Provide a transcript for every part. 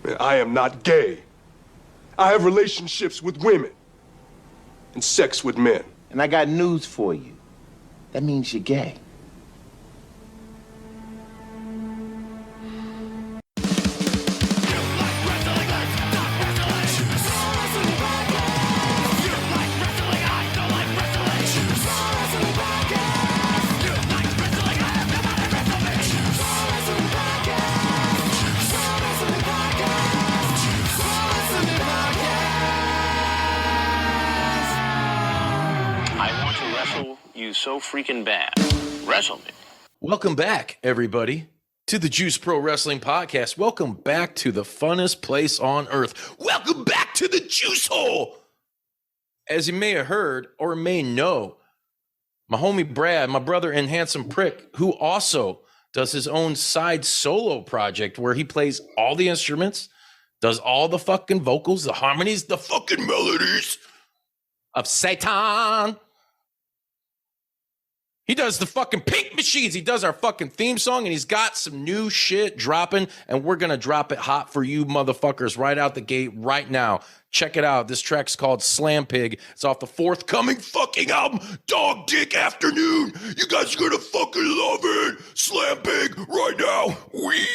Man, I am not gay. I have relationships with women and sex with men. And I got news for you. That means you're gay. You so freaking bad. Wrestle me. Welcome back, everybody, to the Juice Pro Wrestling Podcast. Welcome back to the funnest place on earth. Welcome back to the Juice Hole. As you may have heard or may know, my homie Brad, my brother and handsome prick, who also does his own side solo project where he plays all the instruments, does all the fucking vocals, the harmonies, the fucking melodies of Satan. He does the fucking Pink Machines. He does our fucking theme song, and he's got some new shit dropping, and we're going to drop it hot for you motherfuckers right out the gate right now. Check it out. This track's called Slam Pig. It's off the forthcoming fucking album, Dog Dick Afternoon. You guys are going to fucking love it. Slam Pig right now. Wee.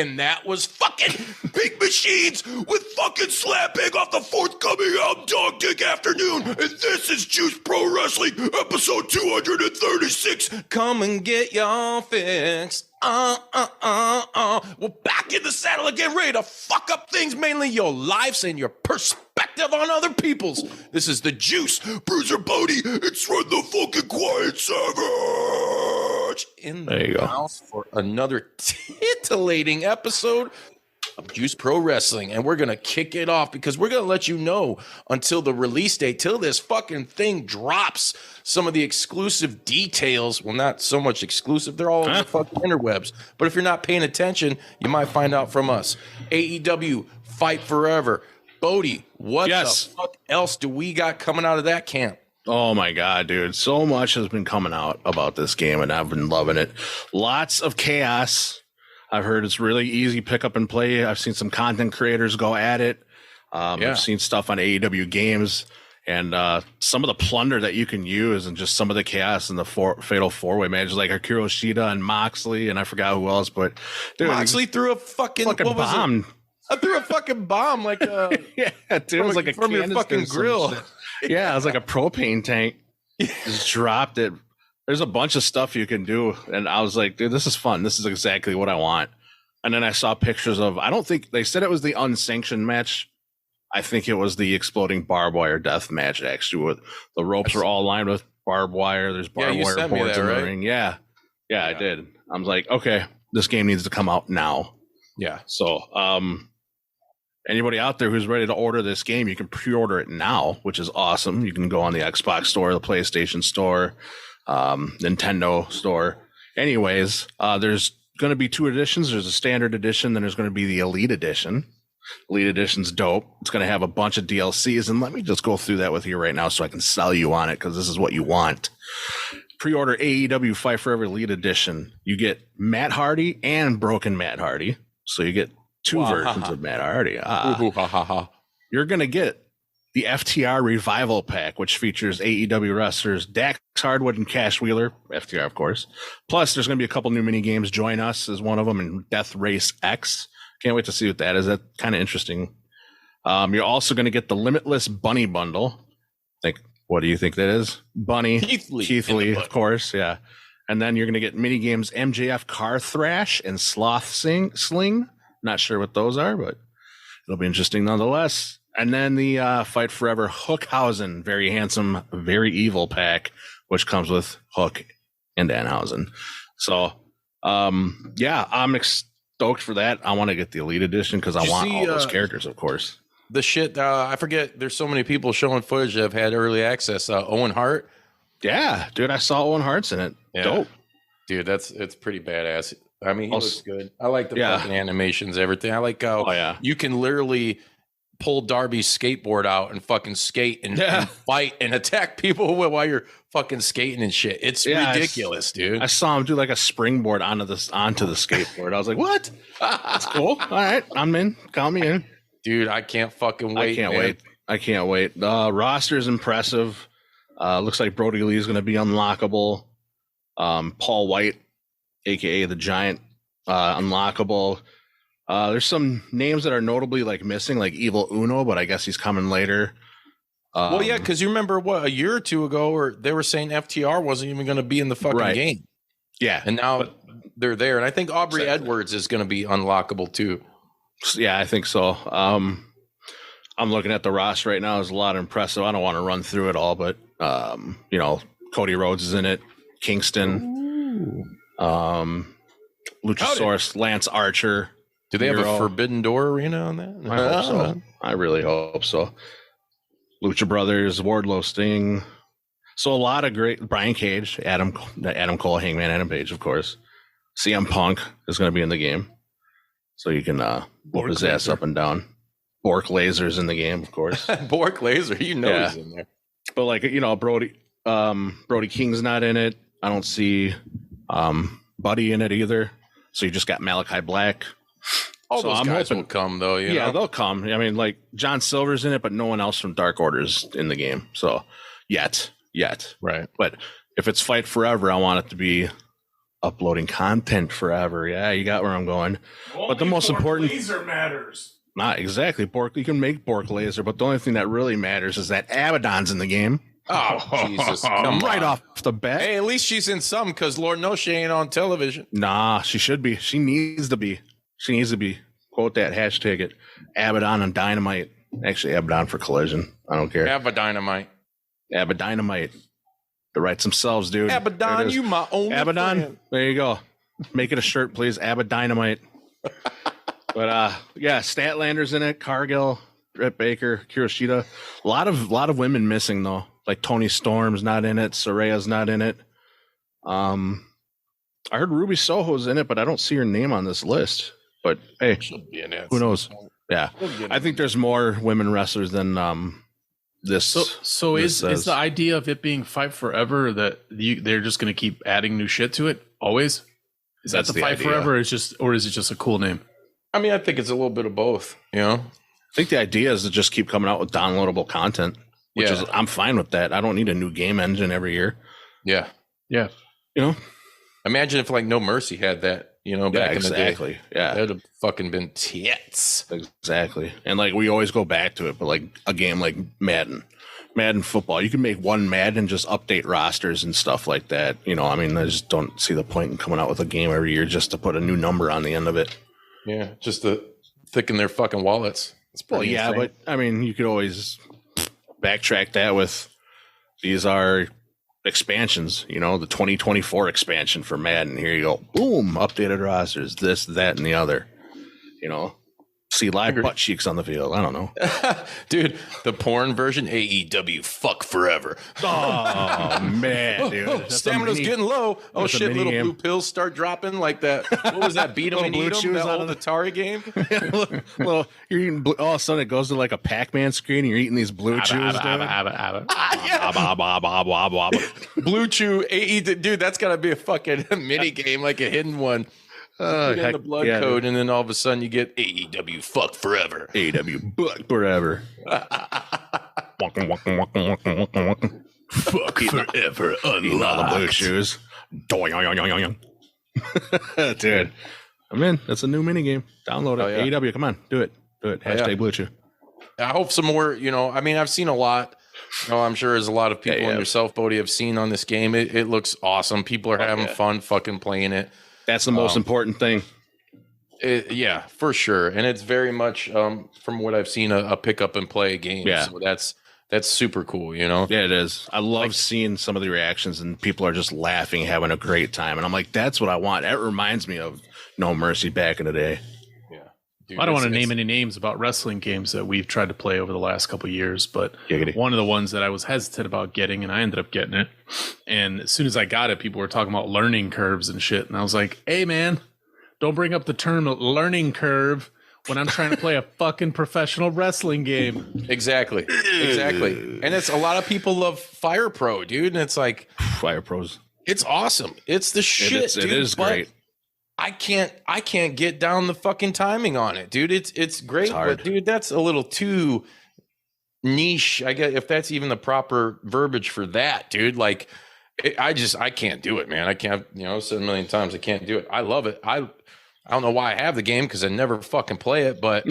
And that was fucking Big Machines with fucking slapping off the forthcoming Dog Dick Afternoon. And this is Juice Pro Wrestling, episode 236. Come and get your fix. We're back in the saddle again, ready to fuck up things, mainly your lives and your perspective on other people's. This is the Juice, Bruiser Bodie. It's Run the Fucking Quiet Savage in the house for another titillating episode of Juice Pro Wrestling. And we're going to kick it off because we're going to let you know until the release date, till this fucking thing drops, some of the exclusive details. Well, not so much exclusive. They're all over the fucking interwebs. But if you're not paying attention, you might find out from us. AEW Fight Forever. Bodie, what the fuck else do we got coming out of that camp? Oh my God, dude. So much has been coming out about this game and I've been loving it. Lots of chaos. I've heard it's really easy pick up and play. I've seen some content creators go at it. I've seen stuff on AEW games and some of the plunder that you can use and just some of the chaos in the fatal four-way matches like Akira Shida and Moxley and I forgot who else, but dude, Moxley threw a fucking bomb. I threw a fucking bomb like yeah, dude, it was like a from your fucking grill. Yeah, it was like a propane tank. Just dropped it. There's a bunch of stuff you can do. And I was like, dude, this is fun. This is exactly what I want. And then I saw pictures of, I don't think they said it was the unsanctioned match. I think it was the exploding barbed wire death match, actually, with the ropes are all lined with barbed wire. There's barbed wire boards in the ring. Yeah, I did. I was like, okay, this game needs to come out now. Yeah. So, anybody out there who's ready to order this game, you can pre-order it now, which is awesome. You can go on the Xbox store, the PlayStation store, Nintendo store. Anyways, there's going to be two editions. There's a standard edition, then there's going to be the Elite Edition. Elite Edition's dope. It's going to have a bunch of DLCs, and let me just go through that with you right now so I can sell you on it because this is what you want. Pre-order AEW Fight Forever Elite Edition. You get Matt Hardy and Broken Matt Hardy, so you get two versions of Matt Hardy. You're going to get the FTR Revival Pack, which features AEW wrestlers Dax Hardwood and Cash Wheeler, FTR, of course. Plus, there's going to be a couple new mini games. Join Us is one of them, and Death Race X. Can't wait to see what that is. That's kind of interesting. You're also going to get the Limitless Bunny Bundle. What do you think that is? Bunny. Keith Lee, of course. Yeah. And then you're going to get mini games MJF Car Thrash and Sloth Sling. Not sure what those are, but it'll be interesting nonetheless. And then the Fight Forever Hookhausen, very handsome, very evil pack, which comes with Hook and Danhausen. So, yeah, I'm stoked for that. I want to get the Elite Edition because I want all those characters, of course. The shit, I forget, there's so many people showing footage that have had early access. Owen Hart. Yeah, dude, I saw Owen Hart's in it. Yeah. Dope. Dude, it's pretty badass. I mean, he looks good. I like the fucking animations, everything. I like how you can literally pull Darby's skateboard out and fucking skate and fight and attack people while you're fucking skating and shit. It's ridiculous, dude. I saw him do like a springboard onto the skateboard. I was like, what? That's cool. All right, I'm in. Count me in. Dude, I can't fucking wait. I can't wait. The roster is impressive. Looks like Brody Lee is going to be unlockable. Paul White, aka the Giant, unlockable. There's some names that are notably like missing, like Evil Uno, but I guess he's coming later. Well, yeah, because you remember a year or two ago, or they were saying FTR wasn't even going to be in the fucking game. Yeah, and now they're there, and I think Aubrey Edwards is going to be unlockable too. Yeah, I think so. I'm looking at the roster right now. There's a lot of impressive. I don't want to run through it all, but Cody Rhodes is in it. Kingston, Luchasaurus, Lance Archer. Do they have a Forbidden Door arena on that? I hope so. I really hope so. Lucha Brothers, Wardlow, Sting. So a lot of great. Brian Cage, Adam Cole, Hangman Adam Page, of course. CM Punk is going to be in the game, so you can whoop his ass up and down. Bork Laser's in the game, of course. Bork Laser, he's in there. But Brody King's not in it. I don't see Buddy in it either. So you just got Malachi Black. All those guys will come, though. You know? They'll come. I mean, like John Silver's in it, but no one else from Dark Order's in the game. So yet, right. But if it's Fight Forever, I want it to be uploading content forever. Yeah, you got where I'm going. But the most important laser matters. Not exactly. Bork, you can make Bork laser, but the only thing that really matters is that Abaddon's in the game. Oh, Jesus. Come right on. off the bat. Hey, at least she's in some, because Lord knows she ain't on television. Nah, she should be. She needs to be. She needs to be. Quote that, hashtag it. Abaddon and Dynamite. Actually, Abaddon for Collision. I don't care. Have a dynamite. Dynamite. The rights themselves, dude. Abaddon, you my only Abaddon. friend. There you go. Make it a shirt, please. Dynamite. But yeah, Statlander's in it. Cargill, Britt Baker, Kuroshita. A lot of women missing though. Like Tony Storm's not in it. Soraya's not in it. I heard Ruby Soho's in it, but I don't see her name on this list. But hey, She'll be in it. who knows? Yeah, I think there's more women wrestlers than this. So this is says. the idea of it being Fight Forever that they're just going to keep adding new shit to it always? Is That's that the the Fight idea. Forever? Or is it just a cool name? I mean, I think it's a little bit of both, you know? I think the idea is to just keep coming out with downloadable content, which Yeah. is I'm fine with that. I don't need a new game engine every year. Yeah. Yeah. You know? Imagine if like No Mercy had that, you know, back in the day. exactly. Yeah. That'd have fucking been tits. Exactly. And like we always go back to it, but like a game like Madden football, you can make one Madden and just update rosters and stuff like that. You know, I mean, I just don't see the point in coming out with a game every year just to put a new number on the end of it. Yeah, just to thicken their fucking wallets. It's Well, pretty yeah, insane. but I mean, you could always backtrack that with these are expansions, you know, the 2024 expansion for Madden. Here you go. Boom, updated rosters, this, that, and the other. You know, see live butt cheeks on the field. I don't know. Dude, the porn version, AEW Fuck Forever. Oh, man, dude. Oh, That's a stamina's mini- getting low. Oh that's a shit, mini little game. blue pills start dropping like that. What was that? Beat 'em Little and blue eat 'em? chews That out old of Atari game? Well, you're eating blue, all of a sudden it goes to like a Pac-Man screen and you're eating these blue chews. Blue Chew AEW. Dude, that's got to be a fucking mini game, like a hidden one. Put in the blood code, and then all of a sudden you get AEW Fuck Forever. AEW Buck Forever. Fuck Forever Eating all the blue Unlocked. chews. Dude. I'm in. That's a new mini game. Download it. Oh, yeah. AEW, come on. Do it. Do it. Oh, yeah. Hashtag Blue Chew. I hope some more, you know, I mean, I've seen a lot. You know, I'm sure there's a lot of people Yeah, in yourself, Bodie, have seen on this game. It looks awesome. People are having yeah. fun fucking playing it. That's the most important thing. Yeah, for sure. And it's very much, from what I've seen, a pick up and play game. Yeah. So that's super cool, you know? Yeah, it is. I love seeing some of the reactions and people are just laughing, having a great time. And I'm like, that's what I want. That reminds me of No Mercy back in the day. Yeah. Dude, I don't want to it's- name any names about wrestling games that we've tried to play over the last couple of years, but Giggity. one of the ones that I was hesitant about getting, and I ended up getting it. And as soon as I got it, people were talking about learning curves and shit. And I was like, hey, man, don't bring up the term learning curve when I'm trying to play a fucking professional wrestling game. Exactly. And it's a lot of people love Fire Pro, dude. And it's like, Fire Pros. it's awesome. It's the shit, It dude. is but great. I can't get down the fucking timing on it, dude. It's great, It's hard. but dude, that's a little too niche. I guess if that's even the proper verbiage for that, dude. Like, I can't do it, man. I can't. You know, I've said a million times, I can't do it. I love it. I don't know why I have the game because I never fucking play it, but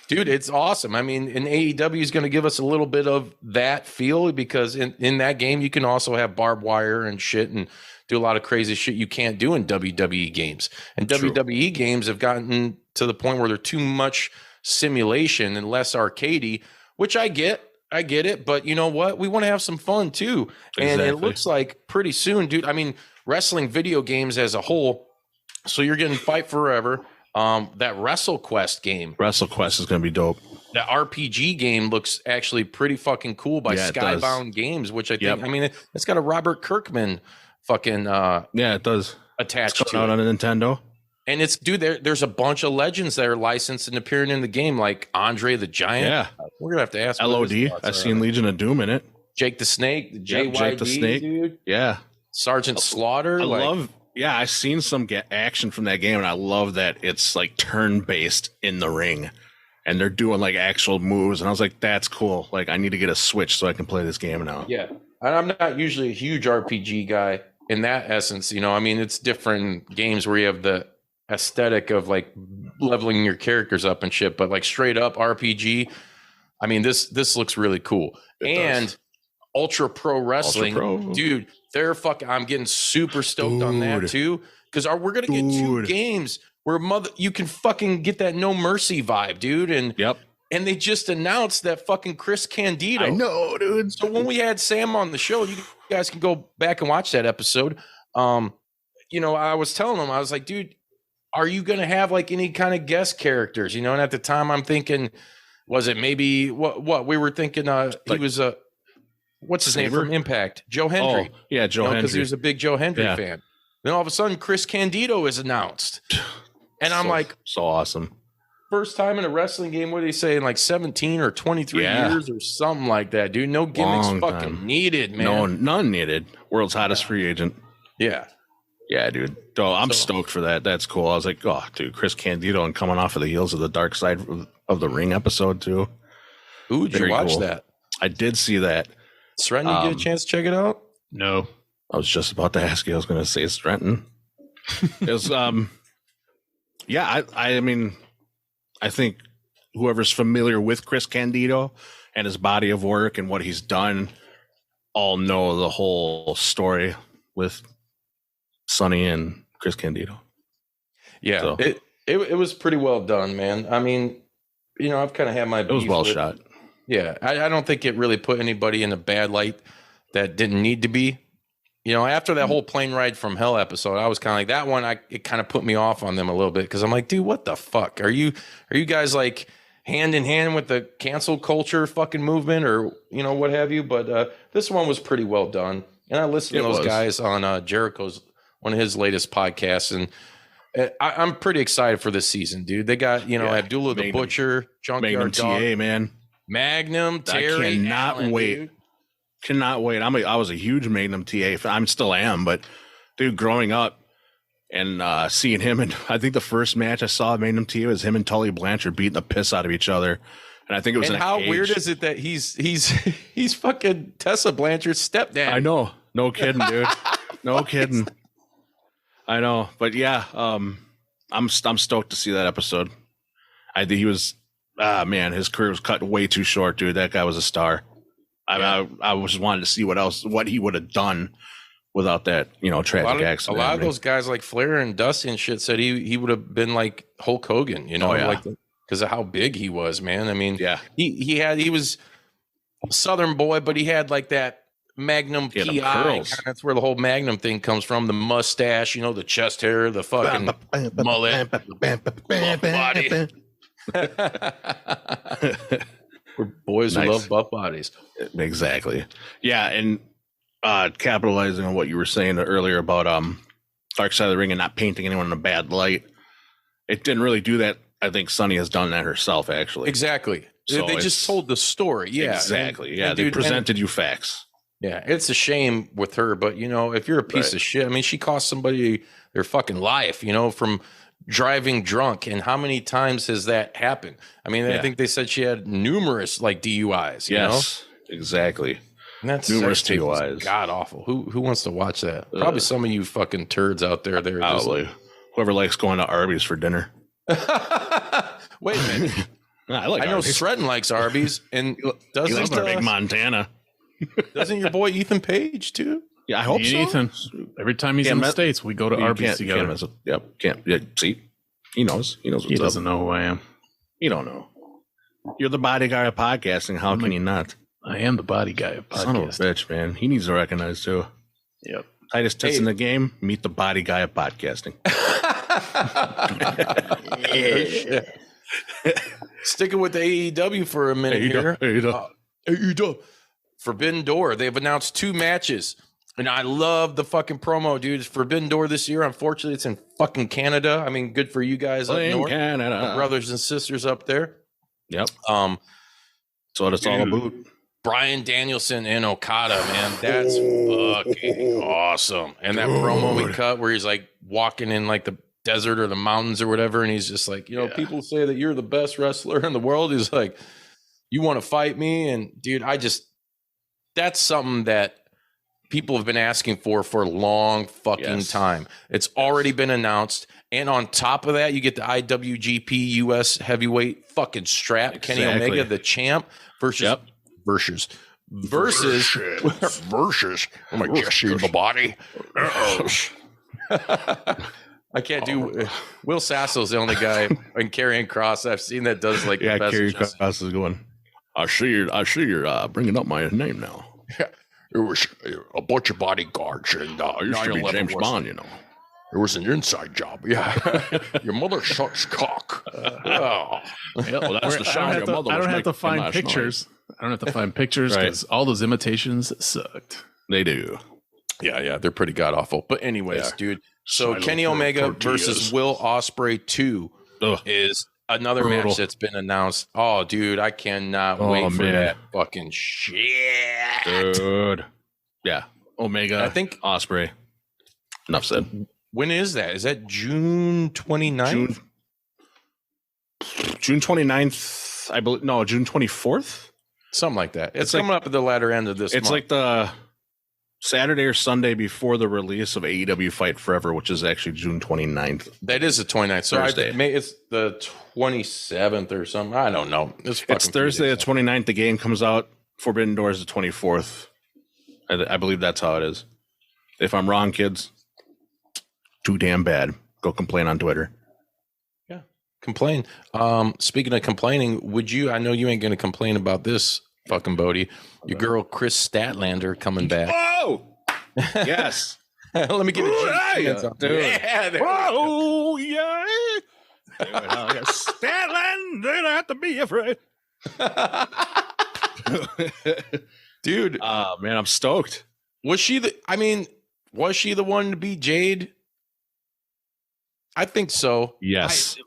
dude, it's awesome. I mean, and AEW is going to give us a little bit of that feel because in that game you can also have barbed wire and shit and do a lot of crazy shit you can't do in WWE games. And True. WWE games have gotten to the point where they're too much simulation and less arcadey, which I get it, but you know what? We want to have some fun too. And it Exactly. looks like pretty soon, dude. I mean, wrestling video games as a whole. So you're getting Fight Forever, that WrestleQuest game. WrestleQuest is going to be dope. The RPG game looks actually pretty fucking cool by Yeah, it does. Skybound Games, which I think, Yep. I mean, it's got a Robert Kirkman fucking Yeah, it does. attached It's to coming it. out on Nintendo. And it's, dude, there's a bunch of legends that are licensed and appearing in the game, like Andre the Giant. Yeah. We're gonna have to ask. what his LOD. thoughts I've are seen on it. Legion of Doom in it. Jake the Snake, the Yep, JYD, Jake the Snake. dude, Yeah. Sergeant Slaughter. I like, love. Yeah, I've seen some action from that game, and I love that it's like turn-based in the ring, and they're doing like actual moves. And I was like, "That's cool." Like, I need to get a Switch so I can play this game now. Yeah, and I'm not usually a huge RPG guy, in that essence, you know, I mean, it's different games where you have the aesthetic of like leveling your characters up and shit, but like straight up RPG, I mean, this looks really cool. Does. Ultra Pro Wrestling, Ultra Pro. dude, I'm getting super stoked on that too, because we're gonna get 2 games where you can fucking get that No Mercy vibe, dude. And and they just announced that fucking Chris Candido. I know, dude. So when we had Sam on the show, you guys can go back and watch that episode. You know, I was telling him, I was like, dude, are you gonna have like any kind of guest characters? You know, and at the time I'm thinking, was it maybe what we were thinking? He was a what's his name from Impact? Joe Hendry. Oh, yeah, Joe Hendry. Because he was a big Joe Hendry fan. Then all of a sudden, Chris Candido is announced. And I'm like, so awesome. First time in a wrestling game, what do they say, in like 17 or 23 years or something like that, dude? No gimmicks fucking needed, man. No, none needed. World's hottest free agent. Yeah. Yeah, dude. Oh, I'm stoked for that. That's cool. I was like, oh, dude, Chris Candido and coming off of the heels of the Dark Side of the Ring episode, too. Ooh, did you watch that? I did see that. Strenton, you get a chance to check it out? No. I was just about to ask you. I was going to say Strenton. It was, yeah, I mean, I think whoever's familiar with Chris Candido and his body of work and what he's done all know the whole story with Sonny and Chris Candido. Yeah, so it was pretty well done, man. I mean, you know, I've kind of had my. It was well shot. Yeah, I don't think it really put anybody in a bad light that didn't need to be. You know, after that whole plane ride from hell episode, I was kind of like that one. It kind of put me off on them a little bit because I'm like, dude, what the fuck are you guys like hand in hand with the cancel culture fucking movement or you know what have you? But this one was pretty well done, and I listened to those guys on Jericho's one of his latest podcasts, and I'm pretty excited for this season, dude. They got Abdullah the Butcher, Junkyard Dog, TA, man, Magnum, Terry. I cannot Allen, wait. Dude. Cannot wait. I was a huge Magnum TA fan. I still am, but dude, growing up and seeing him, and I think the first match I saw of Magnum TA was him and Tully Blanchard beating the piss out of each other. And I think it was. And how weird is it that he's fucking Tessa Blanchard's stepdad? I know. No kidding, dude. No kidding. I know, but yeah, I'm stoked to see that episode. I think he was, man, his career was cut way too short, dude. That guy was a star. I just wanted to see what he would have done without that, tragic accident. A lot of those guys like Flair and Dusty and shit said he would have been like Hulk Hogan, like because of how big he was, man. I mean, yeah, he was a Southern boy, but he had like that Magnum PI. That's where the whole Magnum thing comes from. The mustache, the chest hair, the fucking mullet, body. We're boys who love buff bodies. Exactly. Yeah, and capitalizing on what you were saying earlier about Dark Side of the Ring and not painting anyone in a bad light. It didn't really do that. I think Sunny has done that herself, actually. Exactly. So they just told the story. Yeah. Exactly. Yeah, they presented you facts. Yeah, it's a shame with her, but if you're a piece of shit, I mean, she cost somebody their fucking life, from driving drunk. And how many times has that happened? I mean, I think they said she had numerous like DUIs. Yes, exactly. And that's numerous DUIs. God awful. Who wants to watch that? Probably some of you fucking turds out there. Probably whoever likes going to Arby's for dinner. Wait a minute. I know Stretton likes Arby's, and doesn't Big Montana. Doesn't your boy Ethan Page too? Yeah, I hope so. Ethan. Every time he's in the States, we go to Arby's together. Can't. See, he knows. He knows what's up. He doesn't know who I am. You don't know. You're the body guy of podcasting. How can you not? I am the body guy of podcasting. Son of a bitch, man. He needs to recognize too. Yep. Tightest tits in the game. Meet the body guy of podcasting. Sticking with the AEW for a minute here. AEW. Forbidden Door. They've announced 2 matches. And I love the fucking promo, dude. It's Forbidden Door this year. Unfortunately, it's in fucking Canada. I mean, good for you guys up north. Canada. My brothers and sisters up there. Yep. So that's all about. Bryan Danielson and Okada, man. That's fucking awesome. And that promo we cut where he's like walking in like the desert or the mountains or whatever. And he's just like, people say that you're the best wrestler in the world. He's like, you want to fight me? And dude, that's something that people have been asking for a long fucking time. It's already been announced. And on top of that, you get the IWGP US heavyweight fucking strap. Kenny Omega, the champ, versus. I'm like, Jesse the body. I can't do. Will Sasso's the only guy in Karrion Kross I've seen that does like. Yeah, Karrion Kross is going. I see you're bringing up my name now. Yeah, there was a bunch of bodyguards, and I used to be James Bond, you know. It was an inside job. Yeah, your mother sucks cock. Yeah, well, that's the shot your mother. I don't have to find pictures. I don't have to find pictures because all those imitations sucked. They do. Yeah, they're pretty god awful. But anyways, dude. So Kenny Omega versus Will Ospreay 2 is another match that's been announced. Oh, dude, I cannot wait for that fucking shit. Dude. Yeah. Omega, I think Ospreay. Enough said. When is that? Is that June 29th? June 29th, I believe. No, June 24th? Something like that. It's coming up at the latter end of this month. It's like the Saturday or Sunday before the release of AEW Fight Forever, which is actually June 29th. That is the 29th. So Thursday. It's the 27th or something. I don't know. It's Thursday the 29th. The game comes out. Forbidden Door is the 24th. I believe that's how it is. If I'm wrong, kids, too damn bad. Go complain on Twitter. Yeah, complain. Speaking of complaining, I know you ain't going to complain about this, fucking Bodie. Your girl Kris Statlander coming back. Oh, yes. Let me get a dude. Yeah, oh, yeah. Statlander, don't have to be afraid. Dude. Man, I'm stoked. Was she the one to beat Jade? I think so. Yes.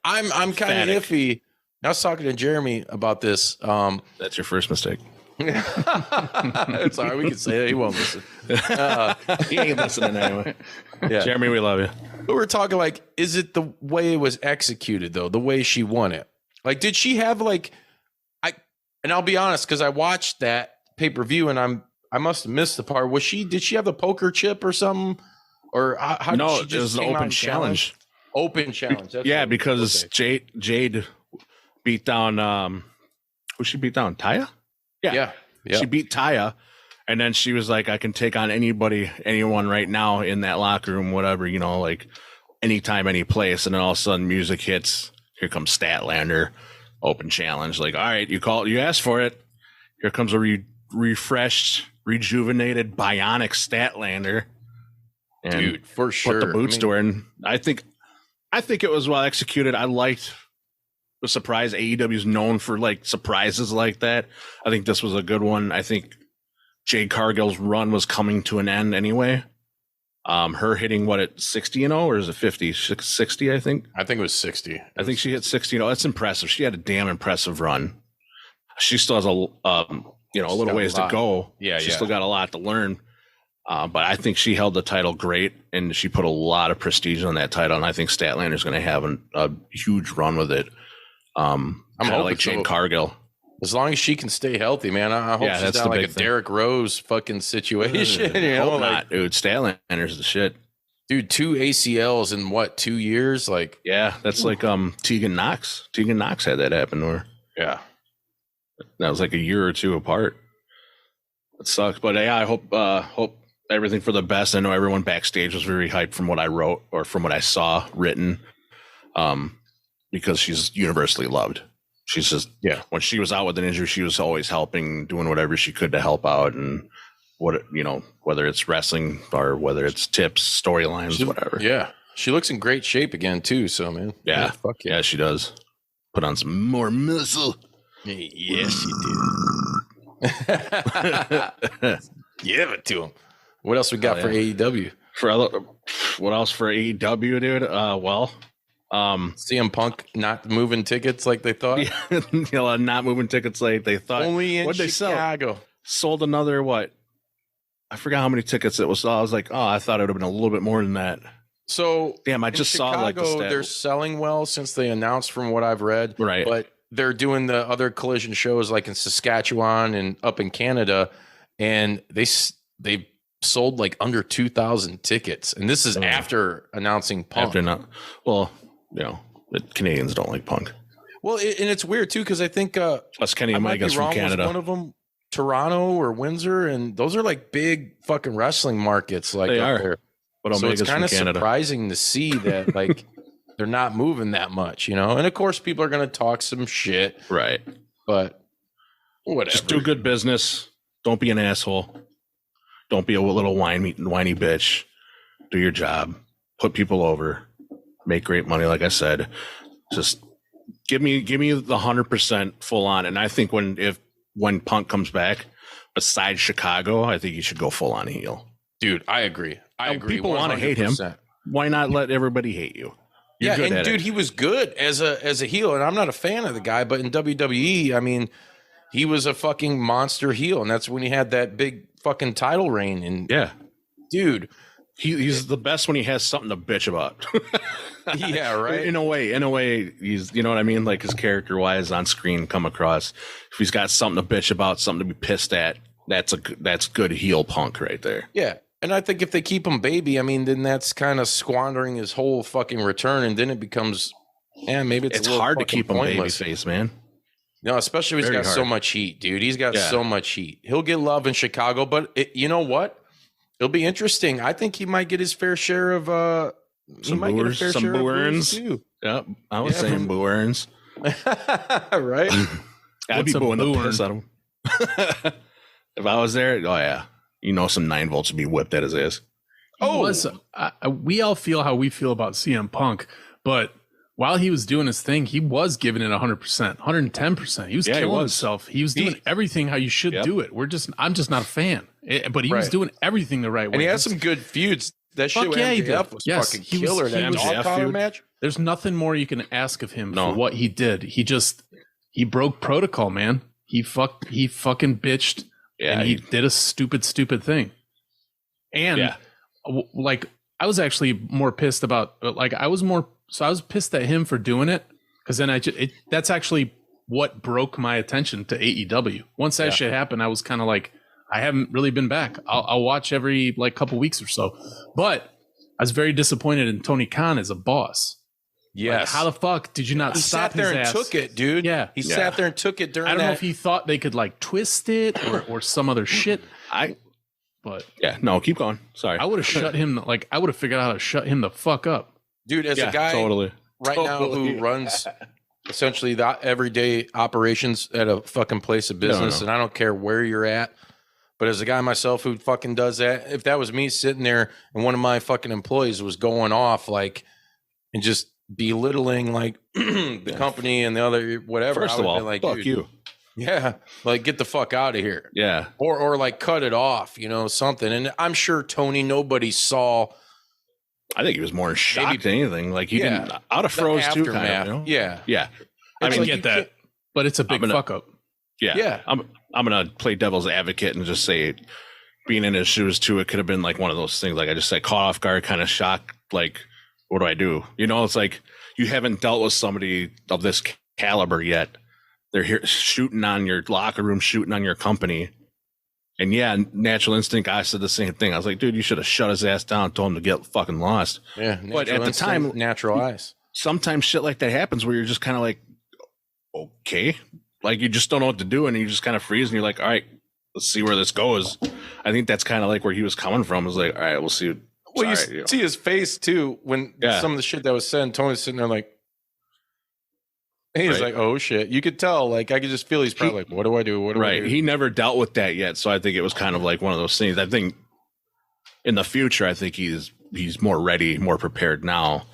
I'm kind of iffy. I was talking to Jeremy about this. That's your first mistake. It's all right. We can say that. He won't listen. He ain't listening anyway. Yeah. Jeremy, we love you. But we're talking like, is it the way it was executed though? The way she won it? Like, did she have and I'll be honest, because I watched that pay-per-view and I must have missed the part. Did she have the poker chip or something? Or how no, did she just it was an open challenge. Open challenge. That's because Jade beat down who she beat down? Taya? Yeah. She beat Taya, and then she was like, I can take on anyone right now in that locker room, whatever, like anytime, any place. And then all of a sudden music hits. Here comes Statlander. Open challenge. Like, all right, you asked for it. Here comes a refreshed, rejuvenated, bionic Statlander. And dude, for sure. Put the boots to her. And I think it was well executed. I liked the surprise. AEW's known for like surprises like that. I think this was a good one. I think Jade Cargill's run was coming to an end anyway. Her hitting at 60-0, or is it 50? 60, I think. I think it was 60. I think she hit 60-0. That's impressive. She had a damn impressive run. She still has a little ways to go. Yeah, she still got a lot to learn. But I think she held the title great, and she put a lot of prestige on that title. And I think Statlander's going to have a huge run with it. I'm hoping like Jade Cargill. As long as she can stay healthy, man. I hope she's not like a Derrick Rose fucking situation. Hope not, dude. Statlander's the shit. Dude, 2 ACLs in 2 years? Like, yeah, that's like Tegan Knox. Tegan Knox had that happen to her. Yeah. That was like a year or two apart. It sucks. But yeah, I hope everything for the best. I know everyone backstage was very hyped from what I wrote or from what I saw written. Because she's universally loved. She's just, when she was out with an injury, she was always helping, doing whatever she could to help out. And whether it's wrestling or whether it's tips, storylines, whatever. Yeah. She looks in great shape again too. So, man. Yeah. Fuck yeah. She does. Put on some more muscle. Yes, she did. Give it to him. What else we got for AEW? What else for AEW, dude? CM Punk not moving tickets like they thought. Not moving tickets like they thought. Only in What'd Chicago. They sell? Sold another what? I forgot how many tickets it was. I was like, I thought it would have been a little bit more than that. So damn, I just saw like the stat. They're selling well since they announced, from what I've read. Right, but they're doing the other collision shows like in Saskatchewan and up in Canada, and they've sold like under 2,000 tickets, and this is after announcing Punk. After not, well, the Canadians don't like Punk. Well, and it's weird too because I think plus Kenny Omega's from Canada. One of them, Toronto or Windsor, and those are like big fucking wrestling markets. Like they are. There. But so it's kind of Canada. surprising to see that like they're not moving that much, And of course, people are going to talk some shit, right? But whatever. Just do good business. Don't be an asshole. Don't be a little whiny bitch. Do your job. Put people over. Make great money, like I said. Just give me the 100% full on. And I think when Punk comes back, besides Chicago, I think you should go full on heel. Dude, I agree. I agree. People want to hate him. Why not let everybody hate you? You're good at dude, it. He was good as a heel, and I'm not a fan of the guy, but in WWE, I mean, he was a fucking monster heel, and that's when he had that big fucking title reign. And dude, he's the best when he has something to bitch about. Yeah, right. In a way, he's, you know what I mean? Like his character wise on screen come across. If he's got something to bitch about, something to be pissed at, that's good heel Punk right there. Yeah. And I think if they keep him baby, I mean, then that's kind of squandering his whole fucking return, and then it becomes, maybe it's hard to keep him babyface, man. No, especially when he's got so much heat, dude. He's got so much heat. He'll get love in Chicago, but you know what? It'll be interesting. I think he might get his fair share of some boo earns too. Yep, I was saying boo earns. Right? I'd be booing the piss out of him. If I was there, oh yeah. Some 9 volts would be whipped at his ass. We all feel how we feel about CM Punk, but while he was doing his thing, he was giving it 100%, 110%. He was killing himself. He was doing everything how you should do it. I'm just not a fan, but he was doing everything the right way. And he had some good feuds. That shit with MJF was fucking killer. That MJF match. There's nothing more you can ask of him for what he did. He broke protocol, man. He fucking bitched. Yeah, and he did a stupid thing. And I was actually more pissed about I was pissed at him for doing it, because then that's actually what broke my attention to AEW. Once that shit happened, I was kind of like, I haven't really been back. I'll watch every couple weeks or so. But I was very disappointed in Tony Khan as a boss. Yes. How the fuck did you not stop his ass? He sat there and took it, dude. Yeah. He sat there and took it during I don't know if he thought they could twist it or some other shit. No, keep going. Sorry. I would have shut him, I would have figured out how to shut him the fuck up. Dude, as a guy now who runs essentially the everyday operations at a fucking place of business, and I don't care where you're at, but as a guy myself who fucking does that, if that was me sitting there and one of my fucking employees was going off and just belittling the company and the other whatever. First of all, fuck you. Yeah, get the fuck out of here. Yeah, or cut it off, something. And I'm sure Tony, nobody saw. I think he was more in shock than anything. He didn't out of froze too. Kind of, Yeah. I mean, get that, but it's a big fuck up. Yeah. I'm gonna play devil's advocate and just say, being in his shoes too, it could have been one of those things. I just said, caught off guard, kind of shocked. What do I do? It's you haven't dealt with somebody of this caliber yet. They're here shooting on your locker room, shooting on your company. And natural instinct, I said the same thing. I was like, dude, you should have shut his ass down, told him to get fucking lost. Yeah. But at the time, natural eyes. Sometimes shit like that happens where you're just kind of okay. You just don't know what to do. And you just kind of freeze and you're like, all right, let's see where this goes. I think that's kind of where he was coming from. It was all right, we'll see. Well, you see his face too when some of the shit that was said. And Tony's sitting there he's oh shit. You could tell. I could just feel he's probably what do I do? What do I do? He never dealt with that yet, so I think it was kind of one of those things. I think in the future, I think he's more ready, more prepared now.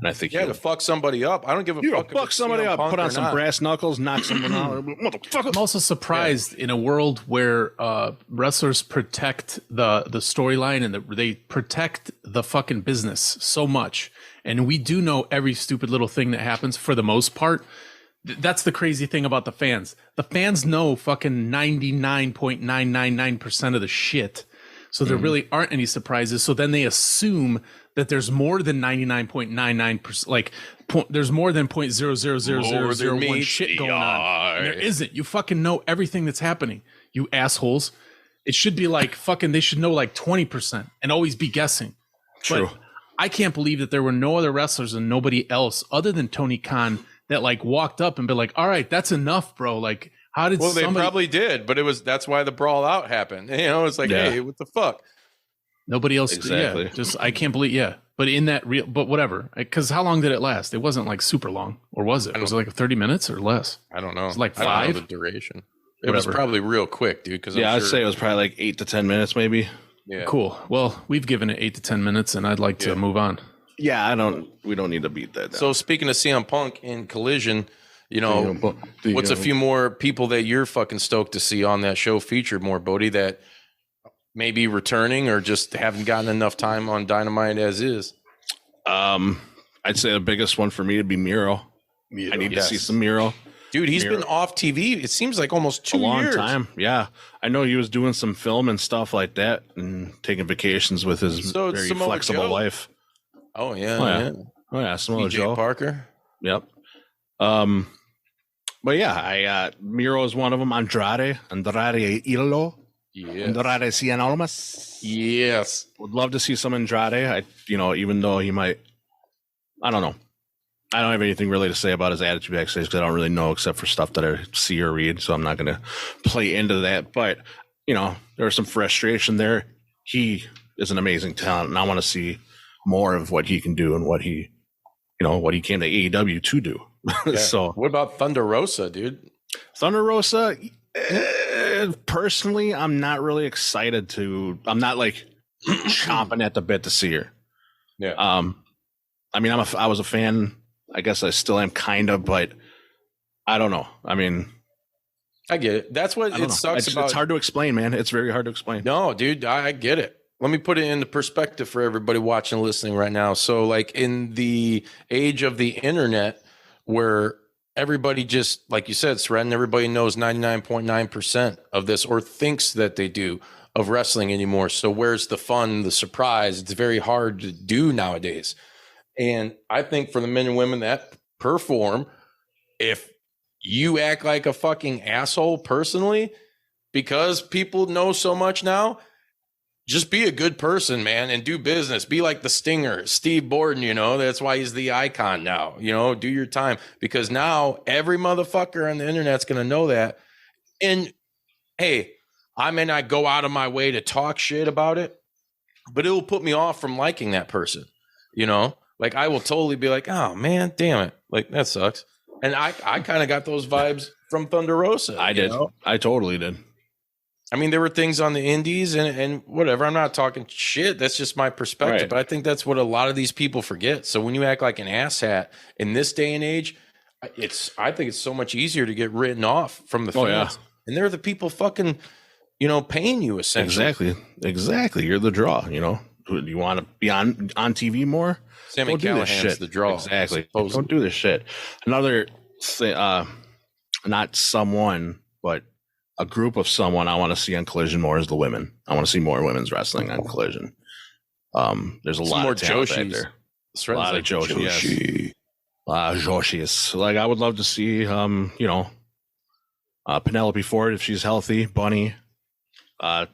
And I think to fuck somebody up. I don't give a fuck. Fuck somebody up, put on some brass knuckles, knock someone out. Motherfucker. I'm also surprised in a world where wrestlers protect the storyline and they protect the fucking business so much. And we do know every stupid little thing that happens for the most part. That's the crazy thing about the fans. The fans know fucking 99.999% of the shit. So there really aren't any surprises. So then they assume that there's more than 99.99%, there's more than 0.00001 shit going on. And there isn't. You fucking know everything that's happening, you assholes. It should be like fucking. They should know like 20% and always be guessing. True. But I can't believe that there were no other wrestlers and nobody else other than Tony Khan that like walked up and be like, "All right, that's enough, bro." Like, how did? Well, they somebody... probably did, but that's why the brawl out happened. It's like, hey, what the fuck? Nobody else. Exactly. Yeah, just I can't believe. Yeah, but in that real, but whatever. Because how long did it last? It wasn't like super long, or was it? Was it like 30 minutes or less? I don't know. It's like I don't know 5. the duration. It was probably real quick, dude. Because I'd say it was probably like 8 to 10 minutes, maybe. Yeah. Cool. Well, we've given it 8 to 10 minutes, and I'd like to move on. Yeah, we don't need to beat that down. So speaking of CM Punk in Collision, what's a few more people that you're fucking stoked to see on that show featured more, Bodie, that maybe returning or just haven't gotten enough time on Dynamite as is? I'd say the biggest one for me would be Miro. I need to see some Miro. Dude, he's been off TV. It seems like almost 2 years. A long time. Yeah. I know he was doing some film and stuff like that and taking vacations with his very Samoa flexible Joe? wife. Oh, yeah. Oh, yeah. Samoa PJ Joe. Parker. Yep. But yeah, Miro is one of them. Andrade Illo. Yes. Andrade Cien Almas. Yes. Would love to see some Andrade. Even though he might, I don't know. I don't have anything really to say about his attitude backstage because I don't really know except for stuff that I see or read. So I'm not going to play into that. But, there was some frustration there. He is an amazing talent, and I want to see more of what he can do and what he came to AEW to do. Yeah. So what about Thunder Rosa, dude? Thunder Rosa, personally, I'm not really excited I'm not like chomping at the bit to see her. Yeah. I was a fan. I guess I still am kind of, but I don't know. I mean, I get it. That's what it sucks about. It's hard to explain, man. It's very hard to explain. No, dude, I get it. Let me put it into perspective for everybody watching and listening right now. So, like in the age of the internet, where everybody just, like you said, Sren, everybody knows 99.9% of this or thinks that they do of wrestling anymore. So where's the fun, the surprise? It's very hard to do nowadays. And I think for the men and women that perform, if you act like a fucking asshole personally, because people know so much now, just be a good person, man, and do business. Be like the Stinger, Steve Borden, that's why he's the icon now. Do your time, because now every motherfucker on the internet's going to know that. And hey, I may not go out of my way to talk shit about it, but it will put me off from liking that person, Like I will totally be like, oh man, damn it. Like that sucks. And I kind of got those vibes from Thunder Rosa. I did. I totally did. I mean, there were things on the indies and whatever. I'm not talking shit. That's just my perspective. Right. But I think that's what a lot of these people forget. So when you act like an asshat in this day and age, I think it's so much easier to get written off from the fans. Oh, yeah. And they're the people fucking, paying you essentially. Exactly. You're the draw, Do you want to be on TV more? Sammy Don't do this Callahan's shit. the draw. Exactly. Supposedly. Don't do this shit. Another thing, not someone, but a group of someone I want to see on Collision more is the women. I want to see more women's wrestling on Collision. There's a lot more of talent out Joshis. there. Sren's A lot like, of Joshi. Yes. Joshi. A lot of Joshis. Like I would love to see, Penelope Ford if she's healthy. Bunny. Can't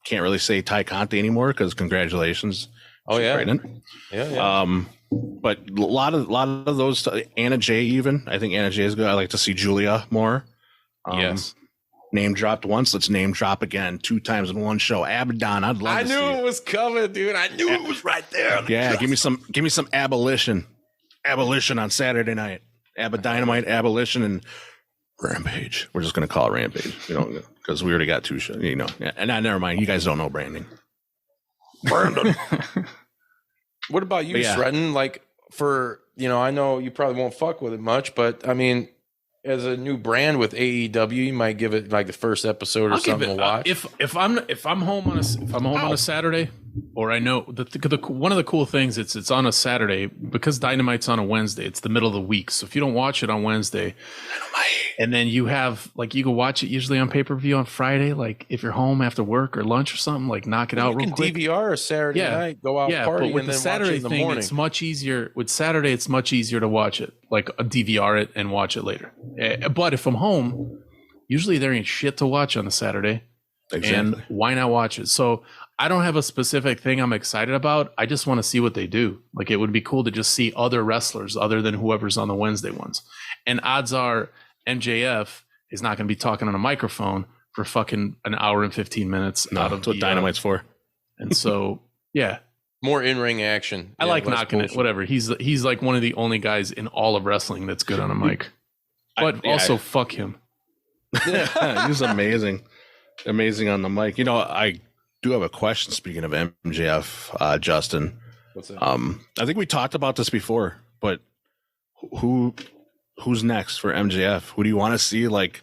really say Ty Conte anymore because congratulations. Oh, she's yeah. pregnant. Yeah. But a lot of those. Anna Jay, even I think Anna Jay is good. I like to see Julia more. Yes. Name dropped once. Let's name drop again 2 times in one show. Abaddon. I'd love. I to knew see it was coming, dude. I knew it was right there. Yeah, give me some abolition on Saturday night. Dynamite, abolition, and Rampage. We're just gonna call it Rampage, because we already got 2 shows, And never mind. You guys don't know branding. Brandon. What about you, Yeah. Sretton? Like for I know you probably won't fuck with it much, but I mean, as a new brand with AEW, you might give it like the first episode or I'll give something it to watch. if I'm home on a Saturday, or I know the one of the cool things it's on a Saturday because Dynamite's on a Wednesday. It's the middle of the week, so if you don't watch it on Wednesday, and then you have you can watch it usually on pay-per-view on Friday. Like if you're home after work or lunch or something, knock it out real quick. DVR a Saturday night, go out party, but with and the then Saturday watch it in the thing, morning. it's much easier. With Saturday, it's much easier to watch it, a DVR it and watch it later. But if I'm home, usually there ain't shit to watch on a Saturday. Exactly. And why not watch it? So I don't have a specific thing I'm excited about. I just want to see what they do. Like, it would be cool to just see other wrestlers other than whoever's on the Wednesday ones. And odds are MJF is not going to be talking on a microphone for fucking an hour and 15 minutes. No, that's what Dynamite's for. And so, yeah. More in-ring action. I like knocking it. Whatever. He's like one of the only guys in all of wrestling that's good on a mic. But fuck him. Yeah, he's amazing. Amazing on the mic. You know, I do have a question. Speaking of MJF, Justin. What's that? I think we talked about this before, but who's next for MJF? Who do you want to see like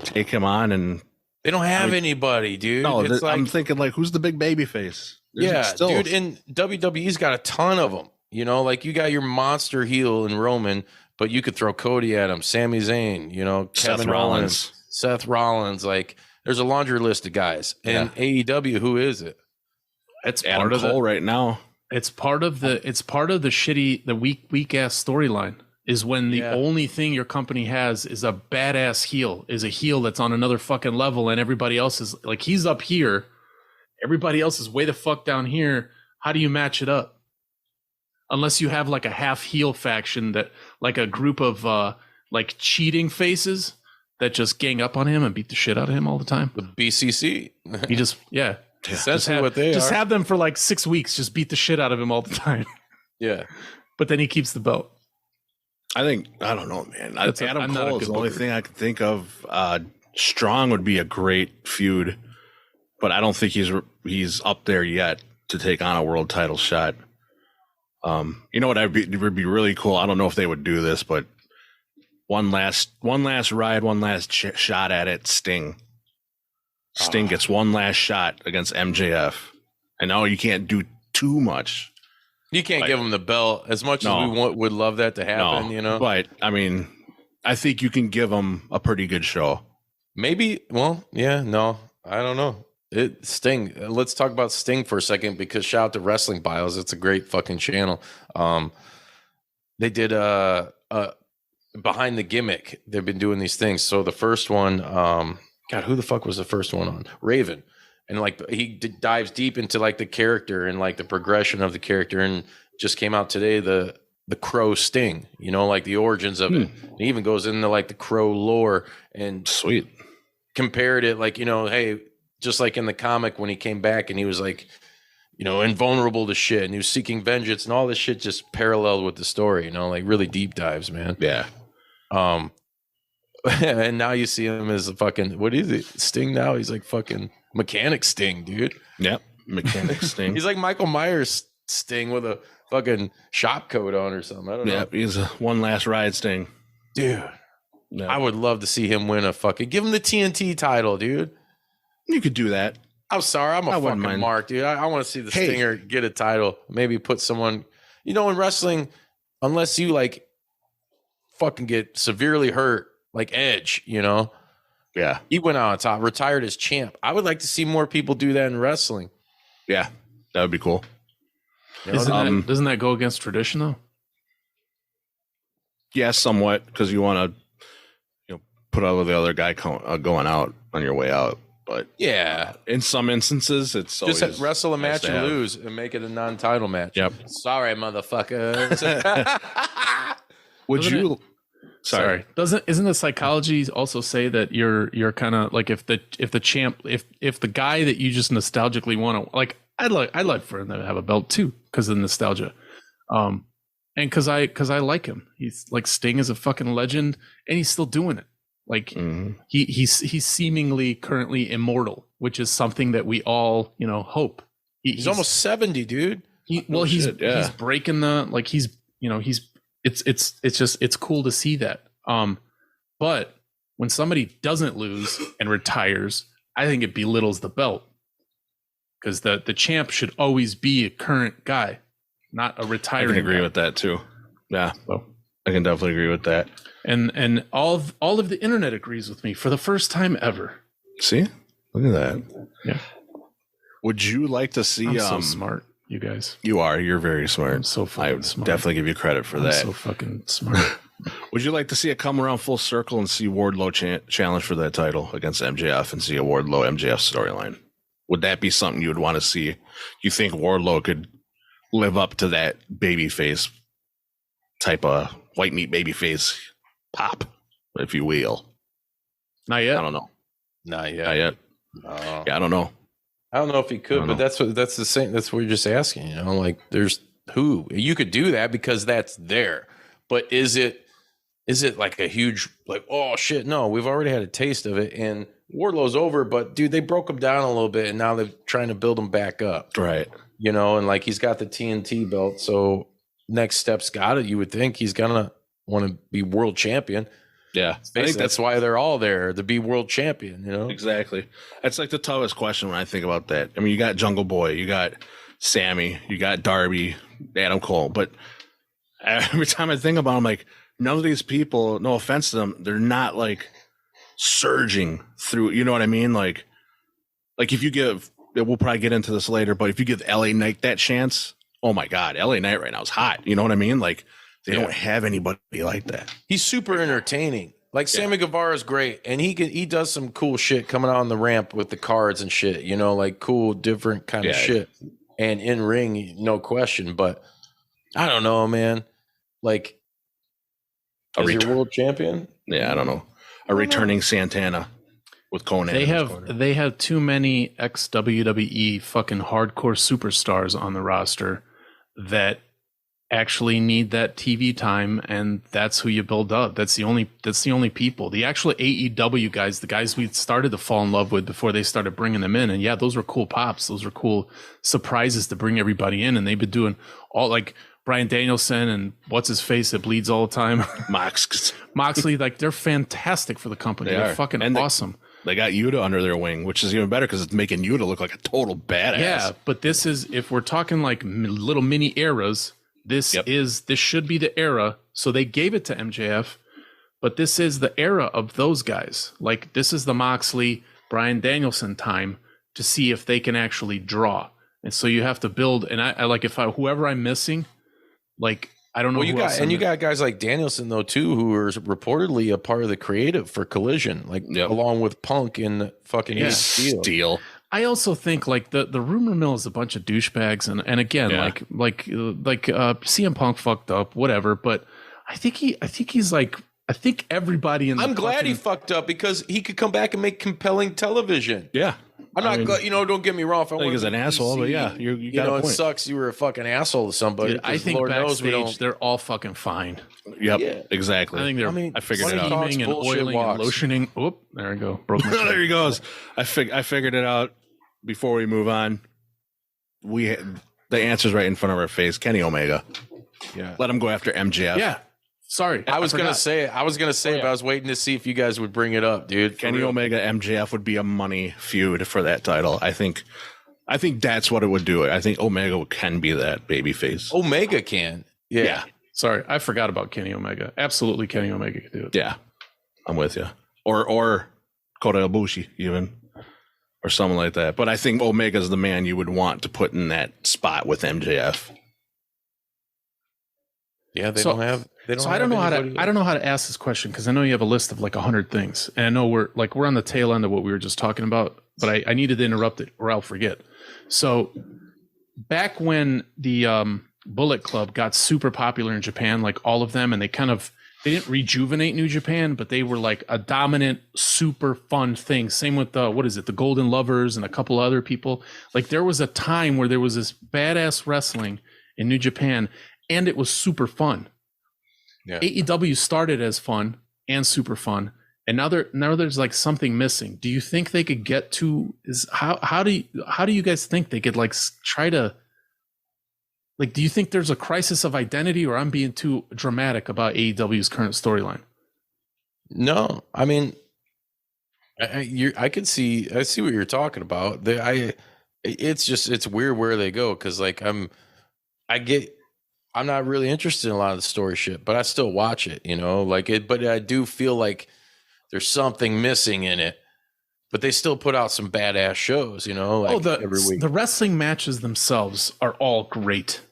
take him on? And They don't have anybody, dude. no, It's like, I'm thinking like, who's the big baby face? dude, and WWE's got a ton of them. You know, like you got your monster heel in Roman, but you could throw Cody at him, Sami Zayn, you know, Seth Rollins. Seth Rollins. Like, there's a laundry list of guys. And AEW, who is it? It's Adam part of Cole right now. It's part of the shitty, the weak ass storyline is when the only thing your company has is a badass heel, is a heel that's on another fucking level, and everybody else is like, he's up here, everybody else is way the fuck down here. How do you match it up? Unless you have like a half heel faction that, like a group of like cheating faces that just gang up on him and beat the shit out of him all the time. The BCC. He just Essentially what they just are. have them for like 6 weeks, just beat the shit out of him all the time. Yeah. But then he keeps the belt. I don't know, man. Adam I'm not a Cole is good the only booker. thing I can think of. Strong would be a great feud, but I don't think he's up there yet to take on a world title shot. You know what? Would be really cool. I don't know if they would do this, but one last ride, one last shot at it. Sting gets one last shot against MJF, and now you can't do too much. You can't give him the belt as much as we would love that to happen, you know? But I mean, I think you can give him a pretty good show. Maybe. Well, yeah, no, I don't know. Sting. Let's talk about Sting for a second, because shout out to Wrestling Bios. It's a great fucking channel. They did Behind the Gimmick. They've been doing these things. So the first one, God, who the fuck was the first one on? Raven. And like he dives deep into like the character and like the progression of the character, and just came out today the Crow Sting, you know, like the origins of it. He even goes into like the Crow lore and Sweet. Compared it, like, you know, hey, just like in the comic when he came back and he was like, you know, invulnerable to shit and he was seeking vengeance, and all this shit just paralleled with the story, you know, like really deep dives, man. Yeah. And now you see him as a fucking, what is it? Sting now? He's like fucking Mechanic Sting, dude. Yep. Mechanic Sting. He's like Michael Myers Sting with a fucking shop coat on or something. I don't know. Yep. He's a one last ride Sting. Dude. Yep. I would love to see him win a fucking, give him the TNT title, dude. You could do that. I'm sorry, I'm a fucking mind. mark, dude. I want to see the Stinger get a title. Maybe put someone, you know, in wrestling, unless you like fucking get severely hurt, like Edge, you know. Yeah. He went out on top, retired as champ. I would like to see more people do that in wrestling. Yeah. That would be cool. You know, Doesn't that go against tradition though? Yeah, somewhat, because you want to, you know, put out with the other guy going out on your way out. But yeah, in some instances, it's just always wrestle a nice match to and have. lose and make it a non-title match. Yep. Sorry, motherfuckers. Would Doesn't you? Sorry. Isn't the psychology also say that you're kind of like, if the champ, if the guy that you just nostalgically want to, like, I'd like for him to have a belt too because of the nostalgia, and because I like him. He's like, Sting is a fucking legend and he's still doing it. Like he's seemingly currently immortal, which is something that we all, you know, hope. He's almost 70, dude. He's breaking the, like, it's cool to see that. But when somebody doesn't lose and retires, I think it belittles the belt, because the champ should always be a current guy, not a I retiring can agree guy. with that too. Yeah, So, I can definitely agree with that. and all of the internet agrees with me for the first time ever. See, look at that. Yeah. Would you like to see? I'm so smart, you guys. You are. You're very smart. I'm so fucking I would smart. definitely give you credit for I'm that. so fucking smart. Would you like to see it come around full circle and see Wardlow challenge for that title against MJF and see a Wardlow MJF storyline? Would that be something you would want to see? You think Wardlow could live up to that babyface type of white meat babyface pop, if you will? Not yet. I don't know. Not yet. Not yet. No. Yeah, I don't know. I don't know if he could, but that's the same. That's what you're just asking. You know, like there's who you could do that because that's there. But is it like a huge like, oh shit? No, we've already had a taste of it, and Wardlow's over. But dude, they broke him down a little bit, and now they're trying to build him back up. Right. You know, and like he's got the TNT belt, so next step's got it. You would think he's gonna want to be world champion. Yeah, I think that's why they're all there to be world champion. You know, exactly. That's like the toughest question when I think about that. I mean, you got Jungle Boy, you got Sammy, you got Darby, Adam Cole, but every time I think about them, like none of these people, no offense to them, they're not like surging through. You know what I mean? Like if you give, we'll probably get into this later, but if you give LA Knight that chance, oh my God, LA Knight right now is hot. You know what I mean? Like they don't have anybody like that. He's super entertaining. Like Sammy Guevara is great, and he does some cool shit coming out on the ramp with the cards and shit. You know, like cool, different kind of shit. And in ring, no question. But I don't know, man. Like, is he world champion? Yeah, I don't know. A returning Santana with Conan. They have too many ex WWE fucking hardcore superstars on the roster that actually need that TV time, and that's who you build up. That's the only people. The actual AEW guys, the guys we started to fall in love with before they started bringing them in, and yeah, those were cool pops. Those were cool surprises to bring everybody in, and they've been doing all like Bryan Danielson and what's his face that bleeds all the time, Moxley. Like they're fantastic for the company. They're fucking awesome. They got Yuta under their wing, which is even better because it's making Yuta look like a total badass. Yeah, but this is, if we're talking like little mini eras, this should be the era. So they gave it to MJF, but this is the era of those guys. Like this is the Moxley, Bryan Danielson time to see if they can actually draw. And so you have to build. And I like whoever I'm missing, like I don't know. Well, you got guys like Danielson though too, who are reportedly a part of the creative for Collision, like along with Punk and fucking Steel. I also think like the rumor mill is a bunch of douchebags, and again like CM Punk fucked up, whatever. But I think everybody in the I'm glad he fucked up because he could come back and make compelling television. Yeah. I'm not, don't get me wrong. If I think he's an asshole, but yeah, you got a point. It sucks you were a fucking asshole to somebody. Dude, I think Lord backstage they're all fucking fine. Yep, exactly. I think they're. I figured it out. Steaming and oiling and lotioning. Oop, there I go. Broke my there he goes. I figured it out. Before we move on, the answer's right in front of our face. Kenny Omega. Yeah. Let him go after MJF. Yeah. Sorry, I was gonna say it, but I was waiting to see if you guys would bring it up, dude. Kenny Omega MJF would be a money feud for that title. I think that's what it would do. I think Omega can be that babyface. Omega can. Yeah. Sorry, I forgot about Kenny Omega. Absolutely, Kenny Omega can do it. Yeah, I'm with you. Or Kota Ibushi even, or something like that. But I think Omega's the man you would want to put in that spot with MJF. Yeah, they don't have. I don't know how to ask this question because I know you have a list of like 100 things, and I know we're on the tail end of what we were just talking about. But I needed to interrupt it or I'll forget. So back when the Bullet Club got super popular in Japan, like all of them, and they didn't rejuvenate New Japan, but they were like a dominant, super fun thing. Same with the Golden Lovers and a couple other people. Like there was a time where there was this badass wrestling in New Japan, and it was super fun. Yeah. AEW started as fun and super fun, and now there's like something missing. Do you think they could get to how do you guys think they could like try to like? Do you think there's a crisis of identity, or I'm being too dramatic about AEW's current storyline? No, I mean, I see what you're talking about. It's weird where they go because like I'm not really interested in a lot of the story shit, but I still watch it, you know, but I do feel like there's something missing in it, but they still put out some badass shows, you know, every week. The wrestling matches themselves are all great.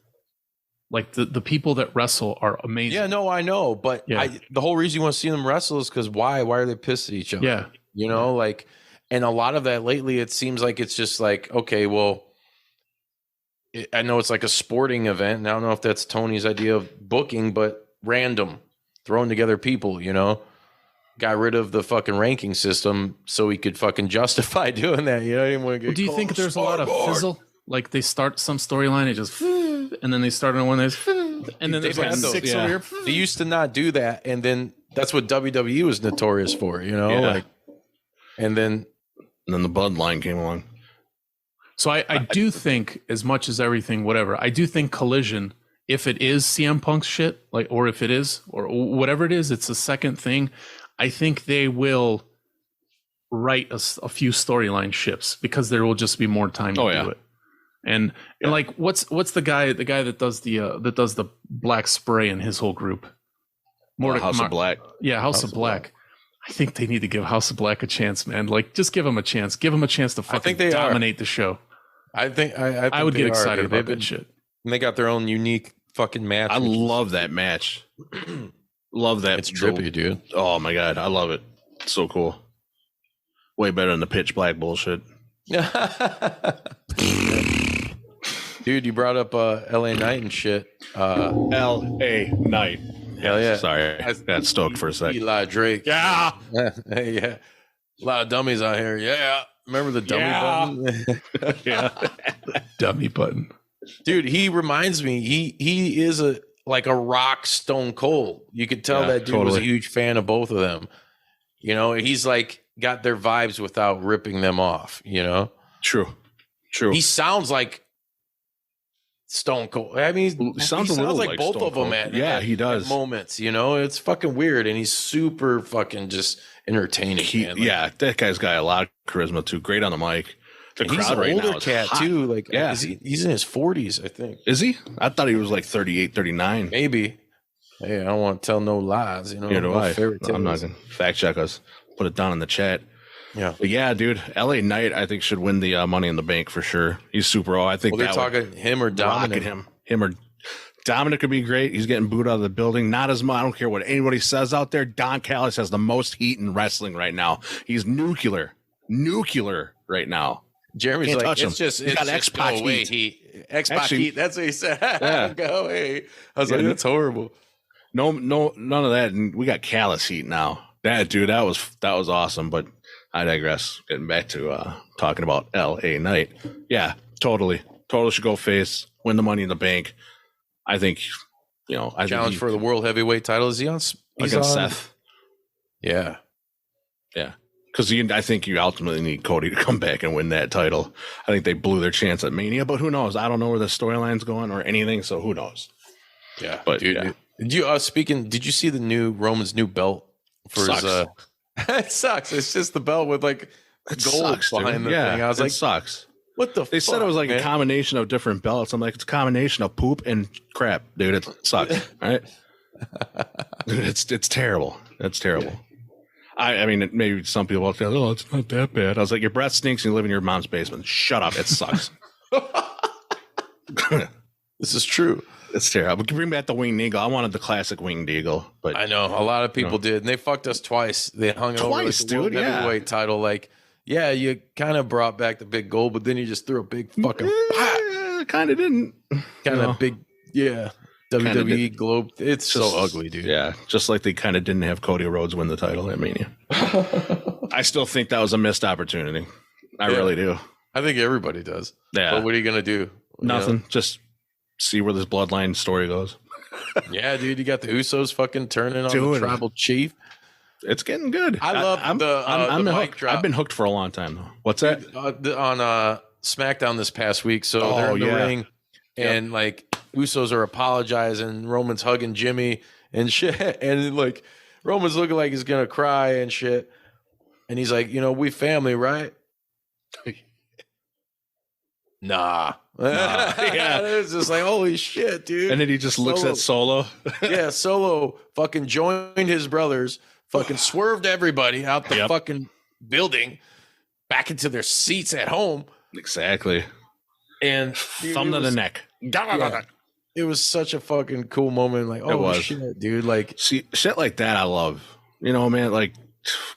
Like the people that wrestle are amazing. Yeah, no, I know, but Yeah. the whole reason you want to see them wrestle is because why? Why are they pissed at each other? Yeah. You know, like, and a lot of that lately, it seems like it's just like, okay, well, I know it's like a sporting event, and I don't know if that's Tony's idea of booking, but random, throwing together people, you know, got rid of the fucking ranking system so he could fucking justify doing that. You know, I didn't want to get Do you think there's a lot of fizzle? Like they start some storyline, it just, and then they start on one, and then there's like had those, 6 yeah. over here. They used to not do that, and then that's what WWE was notorious for, you know, Yeah. like, and then And then the Bloodline came along. So I do think, as much as everything, whatever, I do think Collision, if it is CM Punk's shit, like, or if it is, or whatever it is, it's a second thing. I think they will write a few storyline ships because there will just be more time to do it. And like, what's the guy that does the black spray in his whole group? House of Black. Yeah, House of Black. I think they need to give House of Black a chance, man. Like, just give them a chance. Give them a chance to fucking they dominate the show. I think I would they get are, excited dude. about They've that shit. And they got their own unique fucking match. I love that match. Love that. It's trippy, dude. Oh my god, I love it. It's so cool. Way better than the pitch black bullshit. Dude, you brought up LA Knight and shit. L.A. Knight. Hell yeah. Sorry, I got stoked for a second. Eli Drake. Yeah. Yeah. A lot of dummies out here. Yeah. Remember the dummy button? Yeah. Dummy button. Dude, he reminds me, he is a rock Stone Cold. You could tell that dude was a huge fan of both of them. You know, he's like got their vibes without ripping them off, you know? True. He sounds like Stone Cold. I mean, He sounds a little like like both Stone of them Cold. at he does. at moments, you know? It's fucking weird, and he's super fucking just entertaining, man. Like, Yeah, that guy's got a lot of charisma too. Great on the mic. The and he's crowd an right older now is cat hot. too. Like, Yeah. he's in his 40s, I think. Is he? I thought he was like 38, 39. Maybe. Hey, I don't want to tell no lies, you know. Neither do no I. fairy I'm not tales. going to fact check us. Put it down in the chat. Yeah. But yeah, dude, LA Knight, I think, should win the Money in the Bank for sure. He's super old. I think Well, they're talking him or Dominic. Him or Dominic could be great. He's getting booed out of the building. Not as much. I don't care what anybody says out there. Don Callis has the most heat in wrestling right now. He's nuclear right now. Jeremy's Can't like, touch him. it's just, He's it's got just X-Pac go away, heat. heat. X-Pac Actually- heat. That's what he said. Yeah. Go away. I was Yeah. like, that's horrible. No, none of that. And we got Callis heat now. That dude, that was awesome. But I digress. Getting back to talking about LA Knight. Yeah, totally should go face, win the Money in the Bank. I think, I Challenge think for the world heavyweight title. Is he on? He's against on? Seth. Yeah. Yeah. Because I think you ultimately need Cody to come back and win that title. I think they blew their chance at Mania, but who knows? I don't know where the storyline's going or anything, so who knows? Yeah. But dude, yeah. did you see the new Roman's new belt for Sucks. his it sucks. It's just the belt with like It gold sucks, dude. behind the Yeah, thing. I was it like, sucks. what the They said it was like a combination of different belts. I'm like, it's a combination of poop and crap, dude. It sucks. All right. Dude, it's terrible. It's terrible. I mean, maybe some people will say, oh, it's not that bad. I was like, your breath stinks and you live in your mom's basement. Shut up. It sucks. This is true. It's terrible. We can bring back the winged eagle. I wanted the classic winged eagle, but I know a lot of people did, and they fucked us twice. They hung it over like Twice, the world dude, yeah. heavyweight title. Like, yeah, you kind of brought back the big gold, but then you just threw a big fucking kind of didn't. kind No. of big, yeah. Kinda WWE did. globe. It's so ugly, dude. Yeah, just like they kind of didn't have Cody Rhodes win the title at Mania. I still think that was a missed opportunity. I really do. I think everybody does. Yeah. But what are you gonna do? You Nothing. Just see where this bloodline story goes. know? Yeah, dude. You got the Usos fucking turning on the Dude. tribal chief. It's getting good. I love I'm the mic hooked. drop. I've been hooked for a long time though. What's that? On SmackDown this past week. So Oh, they're in the yeah. ring, and like Usos are apologizing. Roman's hugging Jimmy and shit, and like Roman's looking like he's gonna cry and shit. And he's like, we family, right? Nah. Yeah. It's just like, holy shit, dude. And then he just looks at Solo. Yeah, Solo fucking joined his brothers, fucking swerved everybody out the Yep. fucking building back into their seats at home. Exactly. And Thumb to the neck. Yeah. it was such a fucking cool moment. Like, oh shit, dude. Like, see, shit like that I love. You know, man, like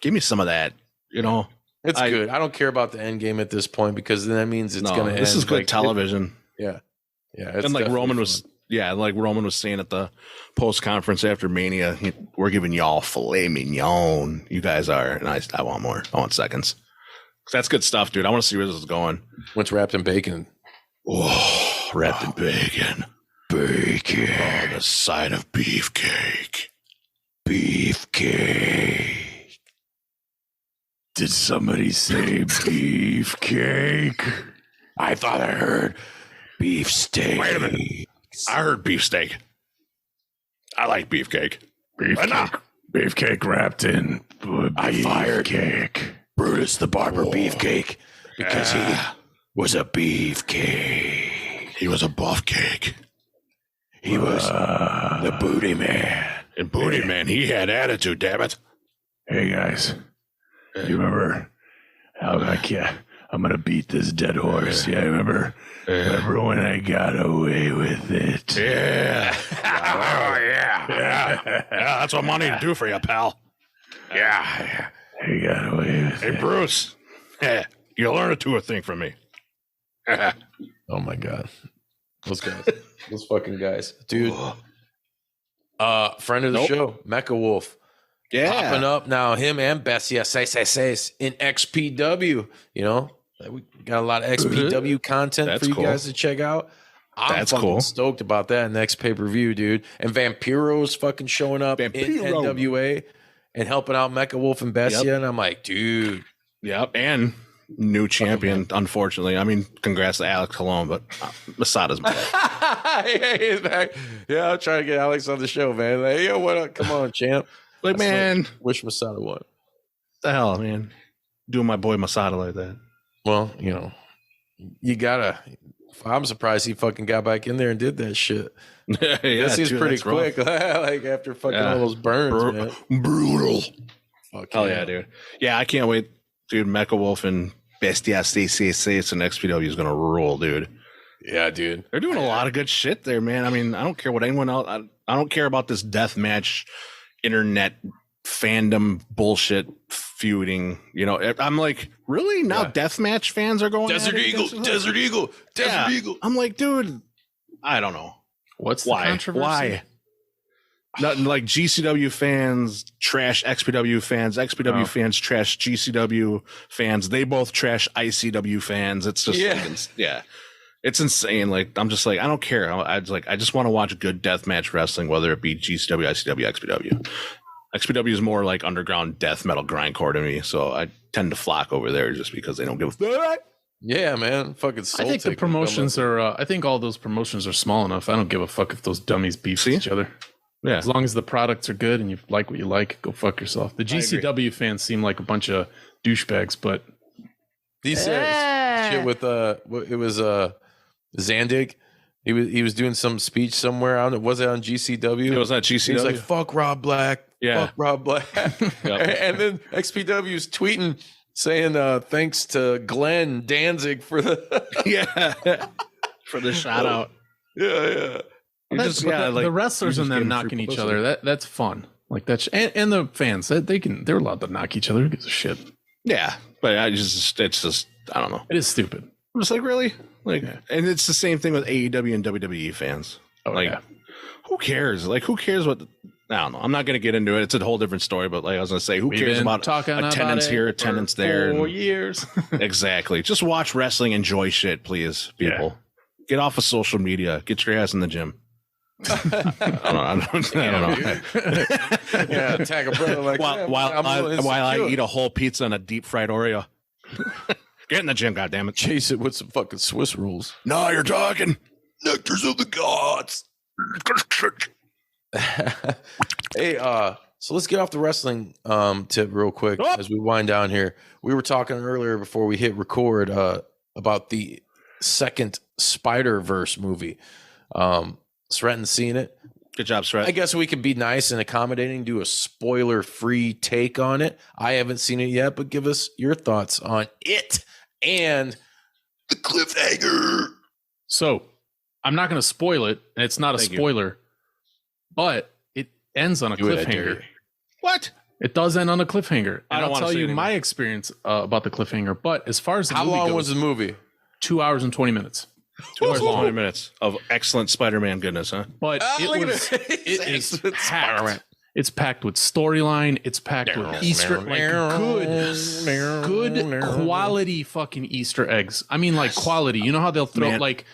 give me some of that, you know. It's good. I don't care about the end game at this point because then that means it's gonna end. This is good television. Yeah. And like Roman was saying at the post conference after Mania, we're giving y'all filet mignon. You guys are, and I want more. I want seconds. That's good stuff, dude. I want to see where this is going. What's wrapped in bacon? Oh, wrapped in bacon. Bacon. Oh, the side of beefcake. Beefcake. Did somebody say beefcake? I thought I heard beefsteak. Wait a minute. I heard beefsteak. I like beefcake. Beefcake wrapped in beefcake. Brutus the Barber beefcake because he was a beefcake. He was a buff cake. He was the booty man. And booty man, he had attitude, damn it. Hey guys, you remember how I'm gonna beat this dead horse? Yeah, remember when I got away with it? Yeah. Yeah, that's what money to do for you, pal. Yeah. I got away with it. Hey, Bruce. You learn a two or thing from me. Oh my god, those guys, those fucking guys, dude. Friend of the show, Mecha Wolf. Yeah, popping up now. Him and Bessia says in XPW. You know, we got a lot of XPW content for you guys to check out. I'm fucking stoked about that next pay-per-view, dude. And Vampiro's fucking showing up in NWA and helping out Mecha Wolf and Bessia. And I'm like, dude. Yep. And new champion, unfortunately. I mean, congrats to Alex Colon, but Masada's back. Yeah, he's back. Yeah, I'm trying to get Alex on the show, man. Like, yo, what up? Come on, champ. Like, man. Wish Masada won. What the hell, man? Doing my boy Masada like that. Well, you know, you gotta. I'm surprised he fucking got back in there and did that shit. Yeah, he's pretty quick. Like after fucking all those burns, man. Brutal. Fuck yeah, dude. Yeah, I can't wait, dude. Mecha Wolf and Bestia CCC and XPW is gonna rule, dude. Yeah, dude. They're doing a lot of good shit there, man. I mean, I don't care what anyone else. I don't care about this deathmatch internet fandom bullshit feuding. You know, I'm like, really? Now deathmatch fans are going Desert Eagle. I'm like, dude, I don't know. What's the controversy? Why? Nothing like GCW fans trash XPW fans, XPW fans trash GCW fans. They both trash ICW fans. It's just it's insane. Like, I'm just like, I don't care. I just want to watch good deathmatch wrestling, whether it be GCW, ICW, XPW. XPW is more like underground death metal grindcore to me, so I tend to flock over there just because they don't give a fuck. Yeah, man, fucking. I think the promotions are. I think all those promotions are small enough. I don't give a fuck if those dummies beef each other. Yeah, as long as the products are good and you like what you like, go fuck yourself. The GCW fans seem like a bunch of douchebags, but these shit with it was Zandig. He was doing some speech somewhere on. Was it on GCW? It was on GCW. He was like, "Fuck Rob Black." Yeah. Fuck Rob Black. And then XPW's tweeting saying thanks to Glenn Danzig for the for the shout out. Yeah. The wrestlers and them knocking each other, that's fun. Like that's and the fans, they're allowed to knock each other. Who gives a shit? Yeah, but it's just I don't know. It is stupid. I'm just like, really? Like, and it's the same thing with AEW and WWE fans. Who cares? Like, who cares what? I don't know. I'm not going to get into it. It's a whole different story. But like I was going to say, who cares about attendance here, attendance there? 4 years. Exactly. Just watch wrestling, enjoy shit, please, people. Yeah. Get off of social media. Get your ass in the gym. I don't know. Yeah, tag a brother like while I eat a whole pizza and a deep fried Oreo. Get in the gym, goddammit. Chase it with some fucking Swiss rolls. No, you're talking nectars of the gods. Hey, so let's get off the wrestling tip real quick as we wind down here. We were talking earlier before we hit record about the second Spiderverse movie. Sretten's seen it. Good job, Sret. I guess we could be nice and accommodating, do a spoiler-free take on it. I haven't seen it yet, but give us your thoughts on it and the cliffhanger. So, I'm not going to spoil it, and it's not a spoiler, but it ends on a cliffhanger. What? It does end on a cliffhanger. And I'll tell you anymore. my experience about the cliffhanger. But as far as the How movie long goes, was the movie? 2 hours and 20 minutes. 2 hours and 20 minutes of excellent Spider-Man goodness, huh? But it is packed. It's packed with storyline. It's packed with Easter, good quality fucking Easter eggs. I mean, like quality. You know how they'll throw like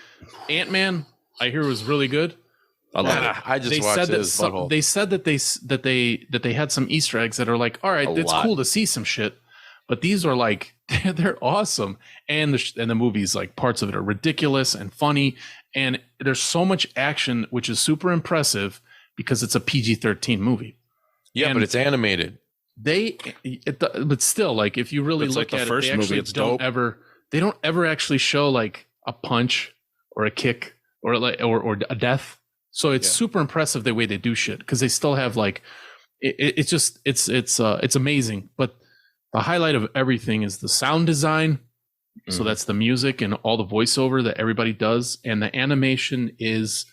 Ant-Man? I hear was really good. I love it. I just They watched said that his butthole. they said that they had some Easter eggs that are like, all right, it's cool to see some shit, but these are like they're awesome, and the movies, like parts of it are ridiculous and funny, and there's so much action, which is super impressive because it's a PG-13 movie. Yeah, and but it's animated. But still, like if you really It's look like the at first it, they actually movie, it's dope. they don't ever actually show like a punch or a kick or a death. So it's super impressive the way they do shit because they still have like it's amazing. But the highlight of everything is the sound design. So that's the music and all the voiceover that everybody does, and the animation is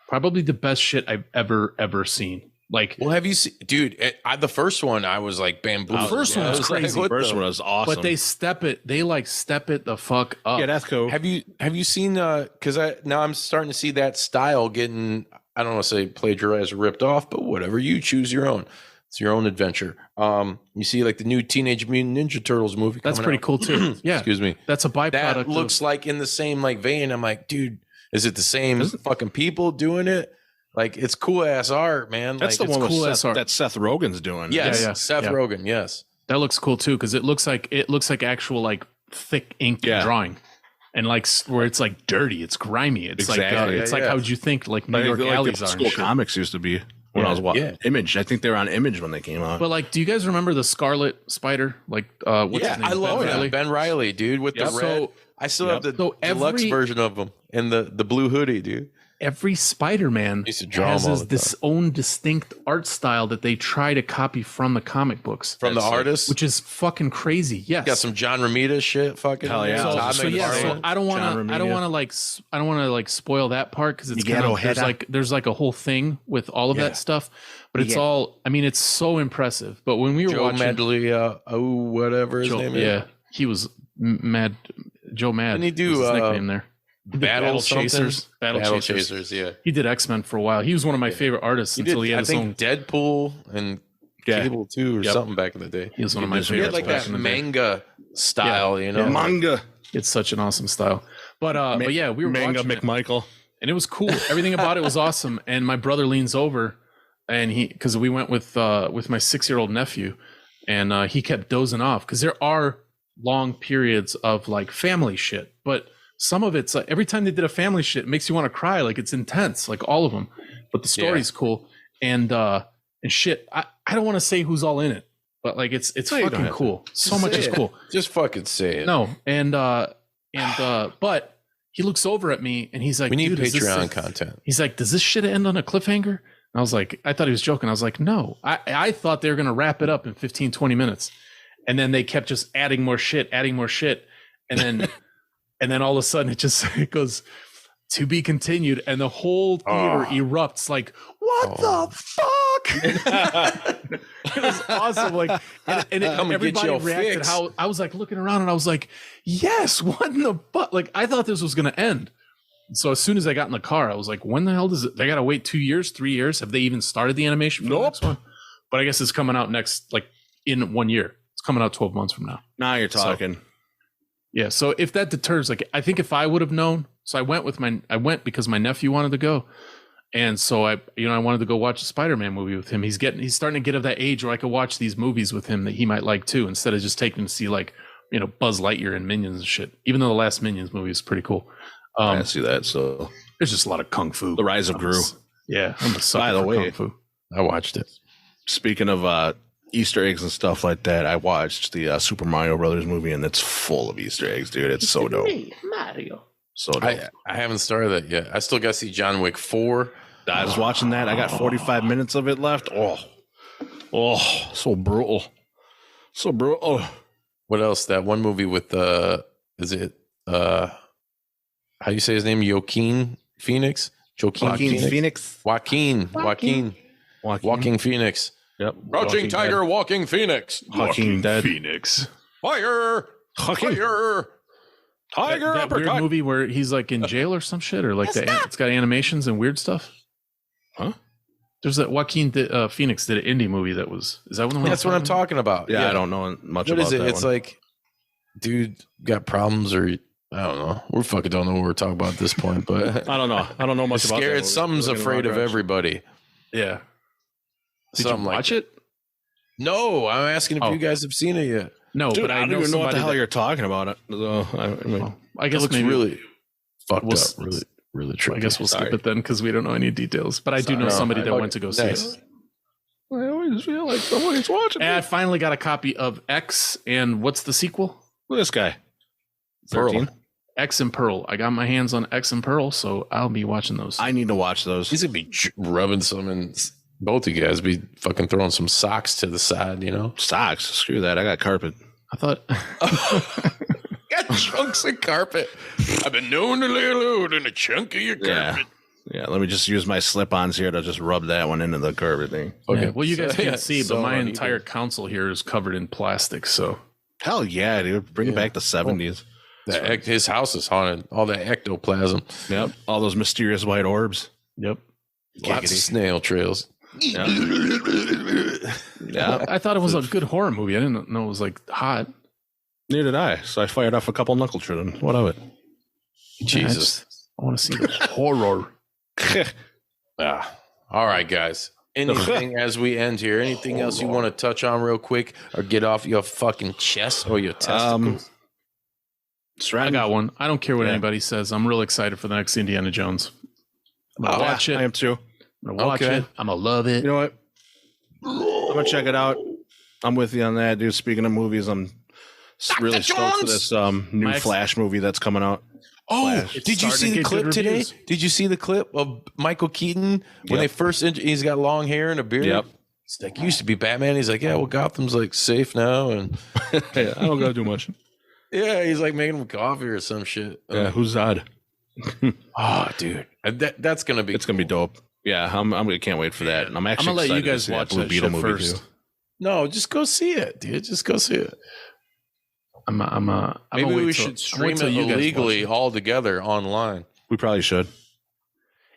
probably the best shit I've ever seen. Like, Well, have you seen, dude? The first one, I was like bamboozled. The first one was crazy. what First the- one was awesome. but they step it the fuck up. yeah, that's cool. Have you seen? Because now I'm starting to see that style getting. I don't want to say plagiarized or ripped off, but whatever. You choose your own. It's your own adventure. You see, like the new Teenage Mutant Ninja Turtles movie. That's coming pretty out. cool too. Yeah, Excuse me. that's a byproduct. That looks like in the same like vein. I'm like, dude, is it the same fucking people doing it? Like, it's cool ass art, man. That's like, the one cool with as Seth, art. that Seth Rogen's doing. Yes, Yeah. Seth Yeah. Rogen. Yes. that looks cool too because it looks like actual like thick ink drawing, and like where it's like dirty, it's grimy. It's Exactly. like it's like how would you think like New York like alleys the are? school And shit. comics used to be when I was watching Yeah. Image. I think they were on Image when they came out. But like, do you guys remember the Scarlet Spider? Like, what's his name? I love Ben him. Reilly? Ben Riley, dude, with the red. So- I still have the So deluxe version of him and the blue hoodie, dude. Every Spider-Man used to draw has him all the this own distinct art style that they try to copy from the comic books, From the artist. which is fucking crazy. Yes, Got some John Romita shit. Fucking Hell yeah. So, Todd so yeah, McFarlane. so I don't want John to. I don't Romita. want to like spoil that part because it's kind Miguel of Ojeda. there's like a whole thing with all of that stuff, but it's all. I mean, it's so impressive. But when we were Joe watching, Medley, whatever his name is. yeah, he was mad. Joe Mad. Didn't he do, was his nickname there? He did Battle Chasers. something? Battle Chasers. Chasers, yeah. He did X-Men for a while. He was one of my favorite artists He until did, he had I his own. think, Deadpool and Cable too, or something back in the day. He was one of my He had favorites like back that in the day. manga style, you know. Yeah. Manga. It's such an awesome style. But yeah, we were Manga watching it, McMichael. and it was cool. Everything about it was awesome. And my brother leans over, and because we went with my 6-year-old nephew, and he kept dozing off because there are long periods of like family shit, but some of it's like every time they did a family shit, it makes you want to cry. Like it's intense, like all of them. But the story's cool, and shit. I don't want to say who's all in it, but like it's No, you don't fucking have cool. So much is cool. Just fucking say it. No, and but he looks over at me and he's like, we need "Dude, is this Patreon a-" content. He's like, does this shit end on a cliffhanger? And I was like, I thought he was joking. I was like, no, I thought they were going to wrap it up in 15, 20 minutes. And then they kept just adding more shit. And then, and then all of a sudden it goes to be continued. And the whole theater erupts like, what the fuck? It was awesome. Like, and everybody your reacted fix. how I was like looking around and I was like, yes, what in the fuck? Like, I thought this was going to end. So as soon as I got in the car, I was like, when the hell does it? They got to wait 2 years, 3 years. Have they even started the animation for the next one? But I guess it's coming out next, like in 1 year. It's coming out 12 months from now. Now you're talking. Yeah. So if that deters, like, I think if I would have known, so I went because my nephew wanted to go. And so I wanted to go watch a Spider-Man movie with him. He's starting to get of that age where I could watch these movies with him that he might like too, instead of just taking him to see like, Buzz Lightyear and Minions and shit. Even though the last Minions movie is pretty cool. I see that. So There's just a lot of kung fu. The Rise of Gru. Yeah, I'm a sucker By the for way, kung fu. I watched it. Speaking of Easter eggs and stuff like that, I watched the Super Mario Brothers movie, and it's full of Easter eggs, dude. It's so dope. Mario. So dope. I haven't started that yet. I still got to see John Wick 4. I was watching that. I got 45 minutes of it left. Oh, so brutal. So brutal. What else? That one movie with is it how you say his name? Joaquin Phoenix. Joaquin Phoenix. Joaquin Phoenix. Yep. Crouching Tiger, Walking Phoenix. Joaquin Dead. Phoenix. Fire! Fire! Tiger that weird uppercut. movie where he's like in jail or some shit, or like it's got animations and weird stuff. Huh? There's that Joaquin Phoenix did an indie movie that was. Is that one? That's what I'm talking about. Yeah, I don't know much What about is it? that It's one. like, dude got problems, or I don't know. We fucking don't know what we're talking about at this point, but I don't know. I don't know much about that scared. movie. Something's Looking afraid of around. everybody. Yeah. Did Something you like watch that. it? No, I'm asking if Oh. you guys have seen it yet. No, Dude, but I don't know even know what the somebody hell that- you're talking about. I mean, I It guess looks maybe really fucked we'll up. Really, really tricky. I guess we'll skip Sorry. it then because we don't know any details. But I do know No, somebody I that like went to go it. see Nice. it. I always feel like somebody's watching. And I finally got a copy of X and what's the sequel? Look at this guy. Pearl. 13. X and Pearl. I got my hands on X and Pearl, so I'll be watching those. I need to watch those. He's gonna be rubbing some, and both you guys be fucking throwing some socks to the side. You know, Socks. Screw that. I got carpet. I thought got chunks of carpet. I've been known to lay load in a chunk of your Yeah. carpet. Yeah, let me just use my slip-ons here to just rub that one into the carpet thing. yeah, well, you guys Yeah, can't see, but so my uneven. entire console here is covered in plastic. So Hell yeah, dude. Bring it back to 70s. His house is haunted. All that ectoplasm. Yep. All those mysterious white orbs. yep. Lots of snail trails. Yeah. Yeah. I thought it was a good horror movie. I didn't know it was like hot. Neither did I. So I fired off a couple knuckle children. What of it? Jesus. I want to see the horror. All right, guys. Anything as we end here? Anything else you want to touch on real quick, or get off your fucking chest or your testicles? I got one. I don't care what Yeah. anybody says. I'm real excited for the next Indiana Jones. I'm gonna watch it. I am too. I'm gonna watch Okay. it. I'm gonna love it. You know what? I'm gonna check it out. I'm with you on that, dude. Speaking of movies, I'm really stoked for this new My ex- Flash movie that's coming out. Oh, Flash. It's did you starting see to the get clip good today? reviews. Did you see the clip of Michael Keaton when Yep. they first? He's got long hair and a beard. Yep. It's like used to be Batman. He's like, yeah, well, Gotham's like safe now, and Yeah, I don't gotta do much. yeah, he's like making him coffee or some shit. Yeah, who's Zod? Oh, dude, that's gonna be. It's gonna be dope. Yeah, I can't wait for that. And I'm actually I'm gonna let you excited to guys see watch Blue that Beetle shit movie first. too. No, just go see it, dude. Just go see it. Maybe we should stream it illegally all together online. We probably should.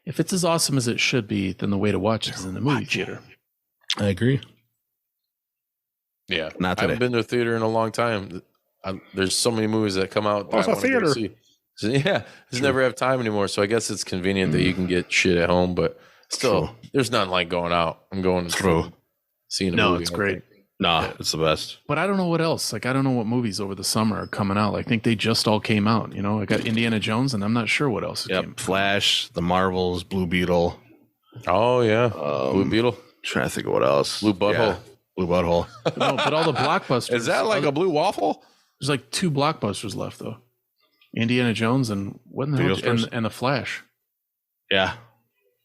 If it's as awesome as it should be, then the way to watch it is in the movie theater. I agree. Yeah, Not I haven't today. been to a theater in a long time. There's so many movies that come out. That What's I a wanna go theater? see. So, yeah, just never have time anymore. So I guess it's convenient that you can get shit at home, but still, True. there's nothing like going out. I'm going to True. seeing a No, movie. it's I great. think. Nah, it's the best. But I don't know what else. Like, I don't know what movies over the summer are coming out. I think they just all came out. You know, I got Indiana Jones, and I'm not sure what else. Came. Yep. Flash, The Marvels, Blue Beetle. Oh yeah, Blue Beetle, Trying to think of what else. Blue Butthole. Yeah, Blue Butthole. No, but all the blockbusters. Is that like a blue waffle? There's like 2 blockbusters left though. Indiana Jones and what in the hell? Videos And the Flash. Yeah.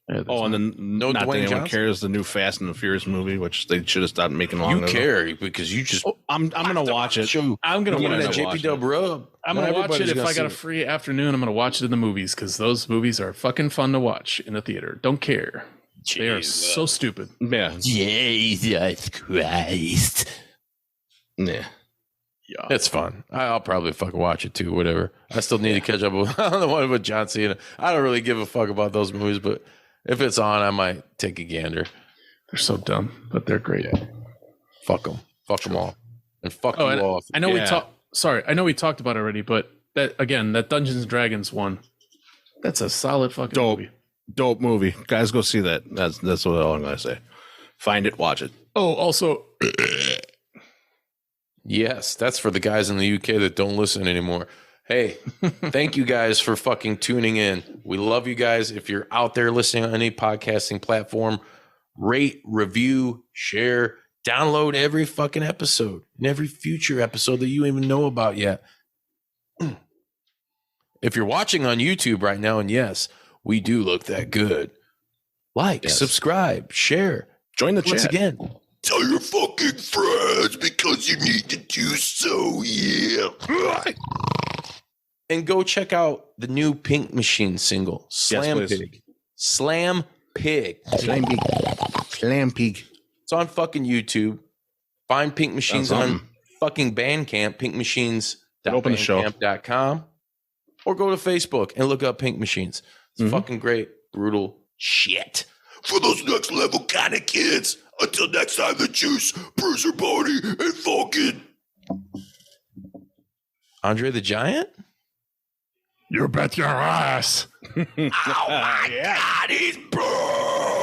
Yeah, Oh, and then No not that Dwayne anyone Johnson? cares. The new Fast and the Furious movie, which they should have stopped making long You ago. care because you just. Oh, I'm gonna watch it. I'm gonna I'm watch gonna it. watch JP it. Dub rub. I'm Not gonna watch everybody's it if gonna I got a see free afternoon. I'm gonna watch it in the movies because those movies are fucking fun to watch in the theater. Don't care. They are Jesus. so stupid. Yeah. Jesus Christ. Yeah. Yeah. It's fun. I'll probably fucking watch it too. Whatever. I still need to catch up with on the one with John Cena. I don't really give a fuck about those movies, but if it's on, I might take a gander. They're so dumb, but they're great. Fuck them. Fuck them all. And fuck Oh, you and all. I know we Yeah. talked. Sorry, I know we talked about it already, but that again, that Dungeons and Dragons one, that's a solid fucking Dope. movie. Dope movie. Guys, go see that. That's what all I'm gonna say. Find it, watch it. Oh, also, Yes, that's for the guys in the UK that don't listen anymore. Hey, thank you guys for fucking tuning in. We love you guys. If you're out there listening on any podcasting platform, rate, review, share, download every fucking episode and every future episode that you even know about yet. If you're watching on YouTube right now, and yes, we do look that good, like, Yes. subscribe, share. Join the Once chat. again, Tell your fucking friends because you need to do so, yeah. And go check out the new Pink Machine single, Slam please. Pig. Slam Pig. Slam Pig. Slam Pig. It's on fucking YouTube. Find Pink Machines That's on something. fucking Bandcamp, Open the show. pinkmachines.bandcamp.com, or go to Facebook and look up Pink Machines. It's fucking great, brutal shit. For those next level kind of kids. Until next time, the Juice, Bruiser Party, and fucking Andre the Giant? You bet your ass. oh my God, he's burned.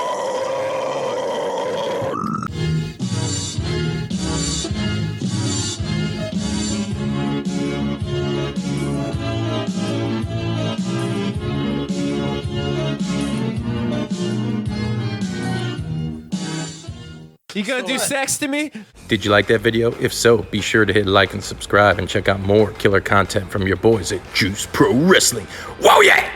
You gonna do sex to me? Did you like that video? If so, be sure to hit like and subscribe and check out more killer content from your boys at Juice Pro Wrestling. Whoa, yeah!